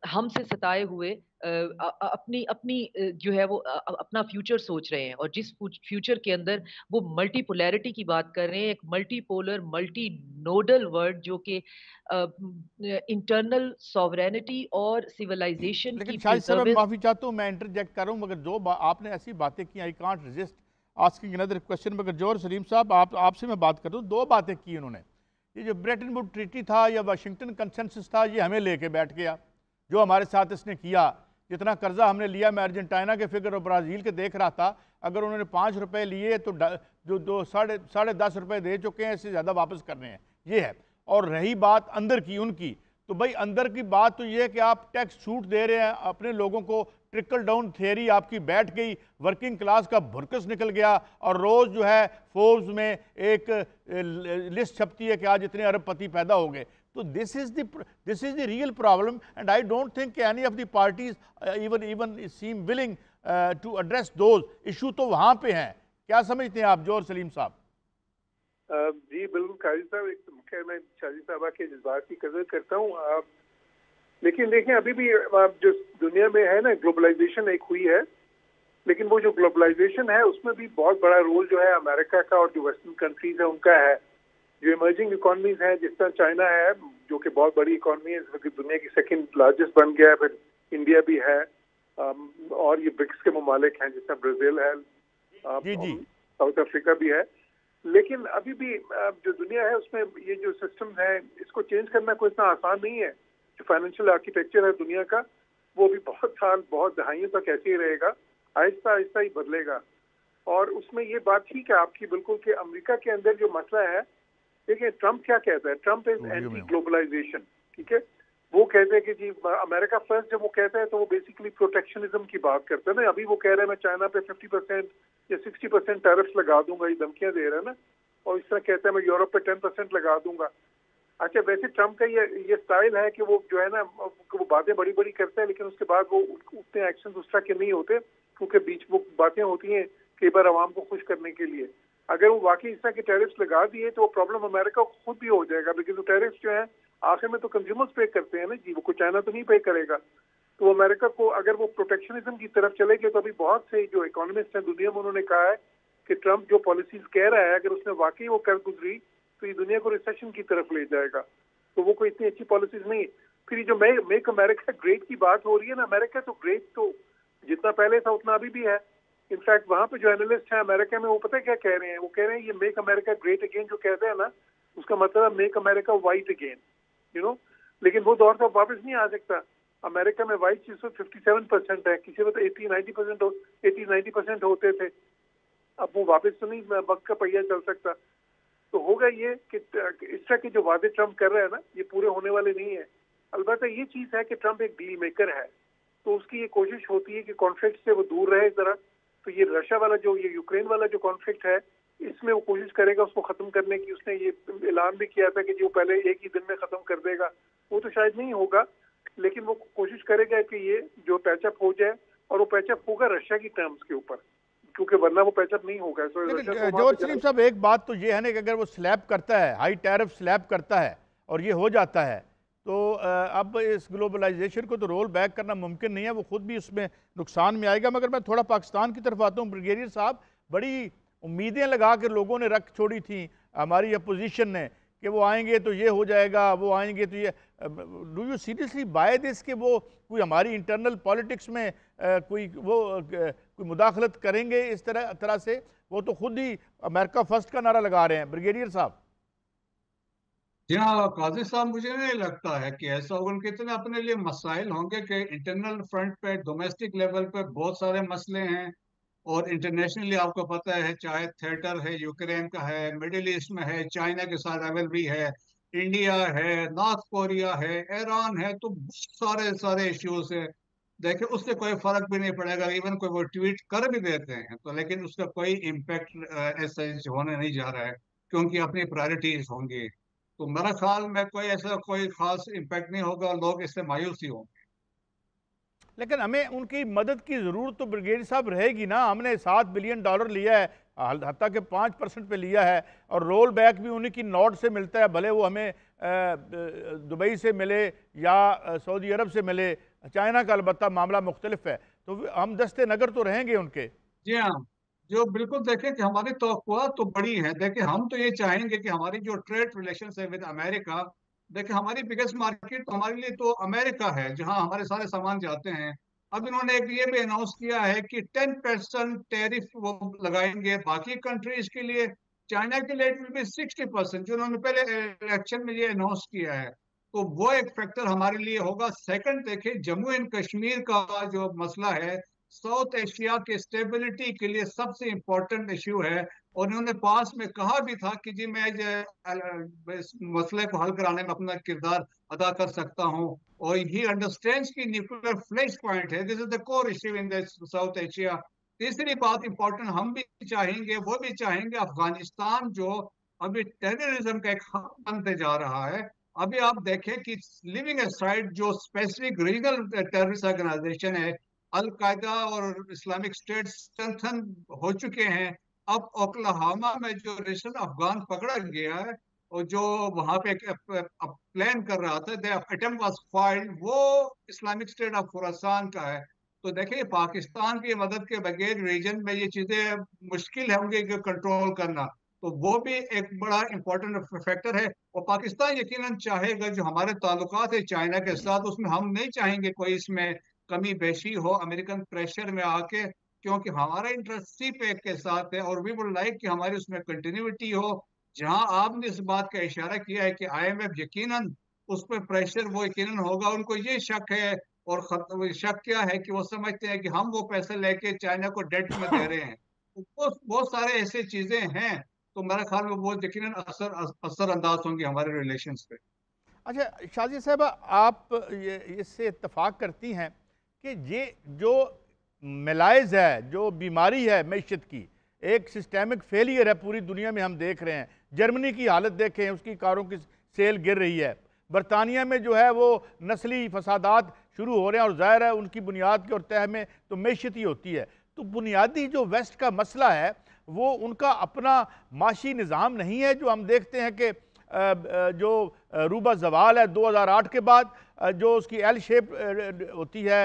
हमसे सताए हुए अपनी अपनी जो है वो अपना फ्यूचर सोच रहे हैं। और जिस फ्यूचर के अंदर वो मल्टीपोलैरिटी की बात कर रहे हैं, एक मल्टीपोलर मल्टी नोडल वर्ड जो कि इंटरनल सॉवरेनिटी और सिविलाइजेशन की लेकिन माफी चाहता हूँ, मैं इंटरजेक्ट कर रहा हूँ, मगर जो आपने ऐसी बातें की, I can't resist asking another question. मगर जोर सलीम साहब, आपसे मैं बात कर रहा हूँ, 2 बातें की उन्होंने। ये जो ब्रेटन वुड ट्रीटी था या वाशिंगटन कंसेंसस था, ये हमें लेके बैठ गया। जो हमारे साथ इसने किया, जितना कर्जा हमने लिया, मैं अर्जेंटीना के फिगर और ब्राज़ील के देख रहा था, अगर उन्होंने 5 रुपये लिए तो जो साढ़े 10 रुपये दे चुके हैं, इससे ज़्यादा वापस करने हैं, ये है। और रही बात अंदर की उनकी, तो भाई अंदर की बात तो ये है कि आप टैक्स छूट दे रहे हैं अपने लोगों को, ट्रिकल डाउन थियरी आपकी बैठ गई, वर्किंग क्लास का भुरकस निकल गया। और रोज़ जो है फोर्ब्स में एक लिस्ट छपती है कि आज इतने अरबपति पैदा हो गए। तो this is the real problem, and I don't think any of the parties even seem willing to address those issue. तो वहाँ पे हैं, क्या समझते हैं आप जोर सलीम साहब? जी बिल्कुल काजी साहब, एक तो खैर मैं शाजी साहबा के जज्बात की कदर करता हूँ, लेकिन देखें अभी भी जो दुनिया में है ना, ग्लोबलाइजेशन एक हुई है, लेकिन वो जो ग्लोबलाइजेशन है उसमें भी बहुत बड़ा रोल जो है अमेरिका का और जो वेस्टर्न कंट्रीज है उनका है। जो इमर्जिंग इकोनॉमीज हैं, जिस तरह चाइना है जो कि बहुत बड़ी इकोनॉमी है, दुनिया की 2nd लार्जेस्ट बन गया है, फिर इंडिया भी है, और ये ब्रिक्स के ममालिक हैं जिस तरह ब्राजील है, साउथ अफ्रीका भी है। लेकिन अभी भी जो दुनिया है उसमें ये जो सिस्टम है इसको चेंज करना कोई इतना आसान नहीं है। जो फाइनेंशियल आर्किटेक्चर है दुनिया का वो भी बहुत साल, बहुत दहाइयों तक ऐसे ही रहेगा, आहिस्ता आहिस्ता ही बदलेगा। और उसमें ये बात ठीक है आपकी बिल्कुल कि अमेरिका के अंदर जो मसला है, देखिए ट्रंप क्या कहता है, ट्रंप इज एंटी ग्लोबलाइजेशन, ठीक है। वो कहते हैं कि जी अमेरिका फर्स्ट, जब वो कहता है तो वो बेसिकली प्रोटेक्शनिज्म की बात करते हैं ना। अभी वो कह रहे हैं मैं चाइना पे 50% या 60% टैरिफ्स लगा दूंगा, ये धमकियां दे रहे हैं ना। और इस तरह कहता है मैं यूरोप पे 10% लगा दूंगा। अच्छा, वैसे ट्रम्प का ये स्टाइल है कि वो जो है ना वो बातें बड़ी बड़ी करता है, लेकिन उसके बाद वो उतने एक्शन उस तरह के नहीं होते, क्योंकि बीच वो बातें होती हैं कई बार आवाम को खुश करने के लिए। अगर वो वाकई इस तरह के टैरिफ्स लगा दिए तो वो प्रॉब्लम अमेरिका को खुद भी हो जाएगा, लेकिन वो टैरिफ्स जो है आखिर में तो कंज्यूमर्स पे करते हैं ना जी, वो कोई चाइना तो नहीं पे करेगा। तो अमेरिका को अगर वो प्रोटेक्शनिज्म की तरफ चले गए तो अभी बहुत से जो इकोनॉमिस्ट हैं दुनिया में उन्होंने कहा है कि ट्रम्प जो पॉलिसीज कह रहा है अगर उसने वाकई वो कर गुजरी तो ये दुनिया को रिसेशन की तरफ ले जाएगा। तो वो कोई इतनी अच्छी पॉलिसीज नहीं। फिर ये जो मेक अमेरिका ग्रेट की बात हो रही है ना, अमेरिका तो ग्रेट तो जितना पहले था उतना अभी भी है। इनफैक्ट वहां पे जो एनालिस्ट हैं अमेरिका में वो पता है क्या कह रहे हैं, वो कह रहे हैं ये मेक अमेरिका ग्रेट अगेन जो कहते हैं ना, उसका मतलब है make America white again, you know. लेकिन वो दौर तो वापस नहीं आ सकता। अमेरिका में वाइट 57% है, किसी वक्त 80-90% होते थे। अब वो वापस तो नहीं वक्त का पहिया चल सकता। तो होगा ये कि इस तरह के जो वादे ट्रम्प कर रहा है ना, ये पूरे होने वाले नहीं है। अलबत्ता ये चीज है कि ट्रम्प एक डील मेकर है, तो उसकी ये कोशिश होती है कि कॉन्फ्लिक्ट से वो दूर रहे जरा। तो ये रशिया वाला जो ये यूक्रेन वाला जो कॉन्फ्लिक्ट है, इसमें वो कोशिश करेगा उसको खत्म करने की। उसने ये ऐलान भी किया था कि जो पहले एक ही दिन में खत्म कर देगा, वो तो शायद नहीं होगा, लेकिन वो कोशिश करेगा कि ये जो पैचअप हो जाए, और वो पैचअप होगा रशिया की टर्म्स के ऊपर, क्योंकि वरना वो पैचअप नहीं होगा। जॉर्ज सलीम साहब, एक बात तो ये है ना कि अगर वो स्लैब करता है, हाई टैरिफ स्लैब करता है और ये हो जाता है, तो अब इस ग्लोबलाइजेशन को तो रोल बैक करना मुमकिन नहीं है, वो खुद भी उसमें नुकसान में आएगा। मगर मैं थोड़ा पाकिस्तान की तरफ आता हूँ। ब्रिगेडियर साहब, बड़ी उम्मीदें लगा कर लोगों ने रख छोड़ी थी हमारी अपोजिशन ने कि वो आएंगे तो ये हो जाएगा, वो आएंगे तो ये। Do you seriously buy this कि वो कोई हमारी इंटरनल पॉलिटिक्स में कोई मुदाखलत करेंगे इस तरह से? वो तो खुद ही अमेरिका फर्स्ट का नारा लगा रहे हैं। ब्रिगेडियर साहब। जी हाँ काजी साहब, मुझे नहीं लगता है कि ऐसा होगा। उनके इतने अपने लिए मसाइल होंगे कि इंटरनल फ्रंट पे, डोमेस्टिक लेवल पे बहुत सारे मसले हैं, और इंटरनेशनली आपको पता है चाहे थिएटर है, यूक्रेन का है, मिडिल ईस्ट में है, चाइना के साथ राइवलरी है, इंडिया है, नॉर्थ कोरिया है, ईरान है, तो बहुत सारे इश्यूज है। देखिए उससे कोई फर्क भी नहीं पड़ेगा, इवन कोई वो ट्वीट कर भी देते हैं तो, लेकिन उसका कोई इम्पैक्ट ऐसा होने नहीं जा रहा है, क्योंकि अपनी प्रायोरिटीज होंगी। तो मेरा ख्याल में कोई खास इम्पैक्ट नहीं होगा, लोग इससे मायूस ही होंगे। लेकिन हमें उनकी मदद की ज़रूरत तो ब्रिगेडियर साहब रहेगी ना। हमने $7 बिलियन लिया है, हत्ता के 5% पे लिया है, और रोल बैक भी उन्हीं की नोट से मिलता है, भले वो हमें दुबई से मिले या सऊदी अरब से मिले। चाइना का अलबत्ता मामला मुख्तलिफ है, तो हम दस्ते नगर तो रहेंगे उनके। जी हाँ, जो बिल्कुल देखें कि हमारी तवक्कुआत तो बड़ी है। देखिए हम तो ये चाहेंगे कि हमारी जो ट्रेड रिलेशन है विद अमेरिका, देखिए हमारी बिगेस्ट मार्केट तो हमारे लिए तो अमेरिका है, जहां हमारे सारे सामान जाते हैं। अब इन्होंने एक ये भी अनाउंस किया है कि 10% टैरिफ वो लगाएंगे बाकी कंट्रीज के लिए। चाइना के लिए इट विल बी 60%, जो उन्होंने पहले इलेक्शन में ये अनाउंस किया है। तो वो एक फैक्टर हमारे लिए होगा। सेकंड देखिए, जम्मू एंड कश्मीर का जो मसला है, साउथ एशिया के स्टेबिलिटी के लिए सबसे इम्पोर्टेंट इश्यू है, और उन्होंने पास में कहा भी था कि जी मैं इस मसले को हल कराने में अपना किरदार अदा कर सकता हूं, और ही अंडरस्टैंड्स की न्यूक्लियर फ्लैश पॉइंट है, this is the core issue in the south Asia. तीसरी बात इंपॉर्टेंट हम भी चाहेंगे, वो भी चाहेंगे, अफगानिस्तान जो अभी टेररिज्म का एक हब बनते जा रहा है। अभी आप देखें कि लिविंग असाइड जो स्पेसिफिक रीजनल टेररिस्ट ऑर्गेनाइजेशन है, अल कायदा और इस्लामिक स्टेट स्ट्रेंथन हो चुके हैं। अब ओक्लाहोमा में जो रिशन अफगान पकड़ा गया है और जो वहां पे प्लान कर रहा था, द अटेम्प्ट वाज फाइल्ड, वो इस्लामिक स्टेट ऑफ खुरासान का है। तो देखिए पाकिस्तान की मदद के बगैर रीजन में ये चीजें मुश्किल होंगी कंट्रोल करना, तो वो भी एक बड़ा इंपॉर्टेंट फैक्टर है। और पाकिस्तान यकीनन चाहेगा, जो हमारे ताल्लुकात है चाइना के साथ, उसमें हम नहीं चाहेंगे कोई इसमें कमी बेशी हो अमेरिकन प्रेशर में आके, क्योंकि हमारा इंटरेस्ट सीपेक के साथ है, और वी वुड लाइक कि हमारी उसमें कंटिन्यूटी हो। जहां आपने इस बात का इशारा किया है कि IMF यकीनन उस पर प्रेशर वो यकीनन होगा, उनको ये शक है, और शक क्या है कि वो समझते हैं कि हम वो पैसे लेके चाइना को डेट में दे रहे हैं। तो बहुत सारे ऐसे चीजें हैं, तो मेरा ख्याल में वो यकीनन असर अंदाज होंगे हमारे रिलेशंस पे। अच्छा शाजी साहब, आप इससे इत्तेफाक करती हैं कि ये जो मिलाइज है, जो बीमारी है मैशत की, एक सिस्टेमिक फेलियर है पूरी दुनिया में हम देख रहे हैं। जर्मनी की हालत देखें, उसकी कारों की सेल गिर रही है। बरतानिया में जो है वो नस्ली फसादात शुरू हो रहे हैं और ज़ाहिर है उनकी बुनियाद के और तह में तो मैशत ही होती है। तो बुनियादी जो वेस्ट का मसला है वो उनका अपना माशी निज़ाम नहीं है। जो हम देखते हैं कि जो रूबा जवाल है 2008 के बाद जो उसकी एल शेप होती है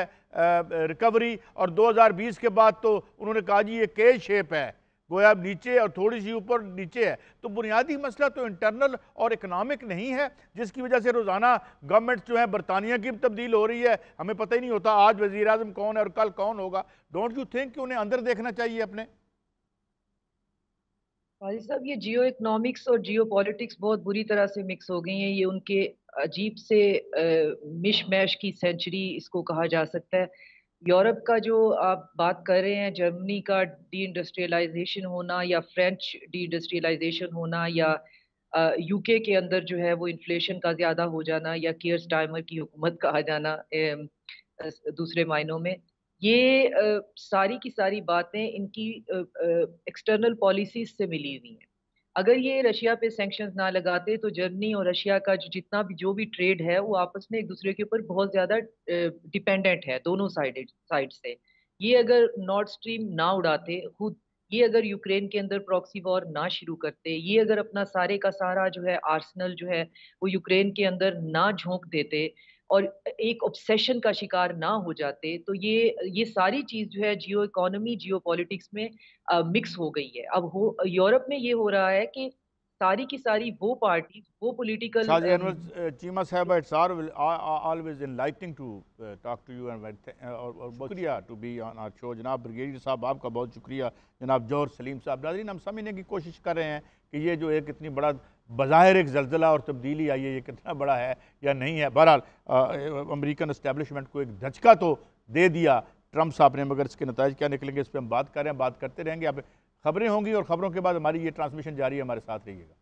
रिकवरी, और 2020 के बाद तो उन्होंने कहा जी ये के शेप है, गोया नीचे और थोड़ी सी ऊपर नीचे है। तो बुनियादी मसला तो इंटरनल और इकनॉमिक नहीं है, जिसकी वजह से रोज़ाना गवर्नमेंट जो है बरतानिया की तब्दील हो रही है, हमें पता ही नहीं होता आज वज़ीर आज़म कौन है और कल कौन होगा। डोंट यू थिंक कि उन्हें अंदर देखना चाहिए अपने? भाई साहब, ये जियो इकोनॉमिक्स और जियो पॉलिटिक्स बहुत बुरी तरह से मिक्स हो गई हैं। ये उनके अजीब से मिश मैश की सेंचुरी इसको कहा जा सकता है। यूरोप का जो आप बात कर रहे हैं, जर्मनी का डी इंडस्ट्रियलाइजेशन होना या फ्रेंच डी इंडस्ट्रियलाइजेशन होना या यूके के अंदर जो है वो इन्फ्लेशन का ज़्यादा हो जाना या कियर स्टार्मर की हुकूमत कहा जाना दूसरे मायनों में, ये सारी की सारी बातें इनकी एक्सटर्नल पॉलिसीज से मिली हुई हैं। अगर ये रशिया पे सैंक्शंस ना लगाते तो जर्मनी और रशिया का जितना भी जो भी ट्रेड है वो आपस में एक दूसरे के ऊपर बहुत ज़्यादा डिपेंडेंट है दोनों साइड से। ये अगर नॉर्थ स्ट्रीम ना उड़ाते खुद, ये अगर यूक्रेन के अंदर प्रॉक्सी वॉर ना शुरू करते, ये अगर अपना सारे का सारा जो है आर्सेनल जो है वो यूक्रेन के अंदर ना झोंक देते और एक ऑब्सेशन का शिकार ना हो जाते, तो ये सारी चीज जो है जियो इकोनॉमी जियो पॉलिटिक्स में मिक्स हो गई है। अब हो यूरोप में ये हो रहा है कि सारी की सारी वो पार्टी वो political Saji Anwar Cheema Sahib, it's always enlightening to talk to you and और शुक्रिया to be on our show। जनाब ब्रिगेडियर साहब आपका बहुत शुक्रिया। जनाब जौहर सलीम साहब, नाज़रीन हम समझने की कोशिश कर रहे हैं कि ये जो एक इतनी बड़ा बज़ाहिर एक ज़लज़ला और तब्दीली आई है ये कितना बड़ा है या नहीं है। बहरहाल अमेरिकन एस्टेब्लिशमेंट को एक धचका तो दे दिया ट्रंप साहब ने, मगर इसके नतीजे क्या निकलेंगे इस पर हम बात कर रहे हैं, बात करते रहेंगे। अब खबरें होंगी और खबरों के बाद हमारी ये ट्रांसमिशन जारी है, हमारे साथ रहिएगा।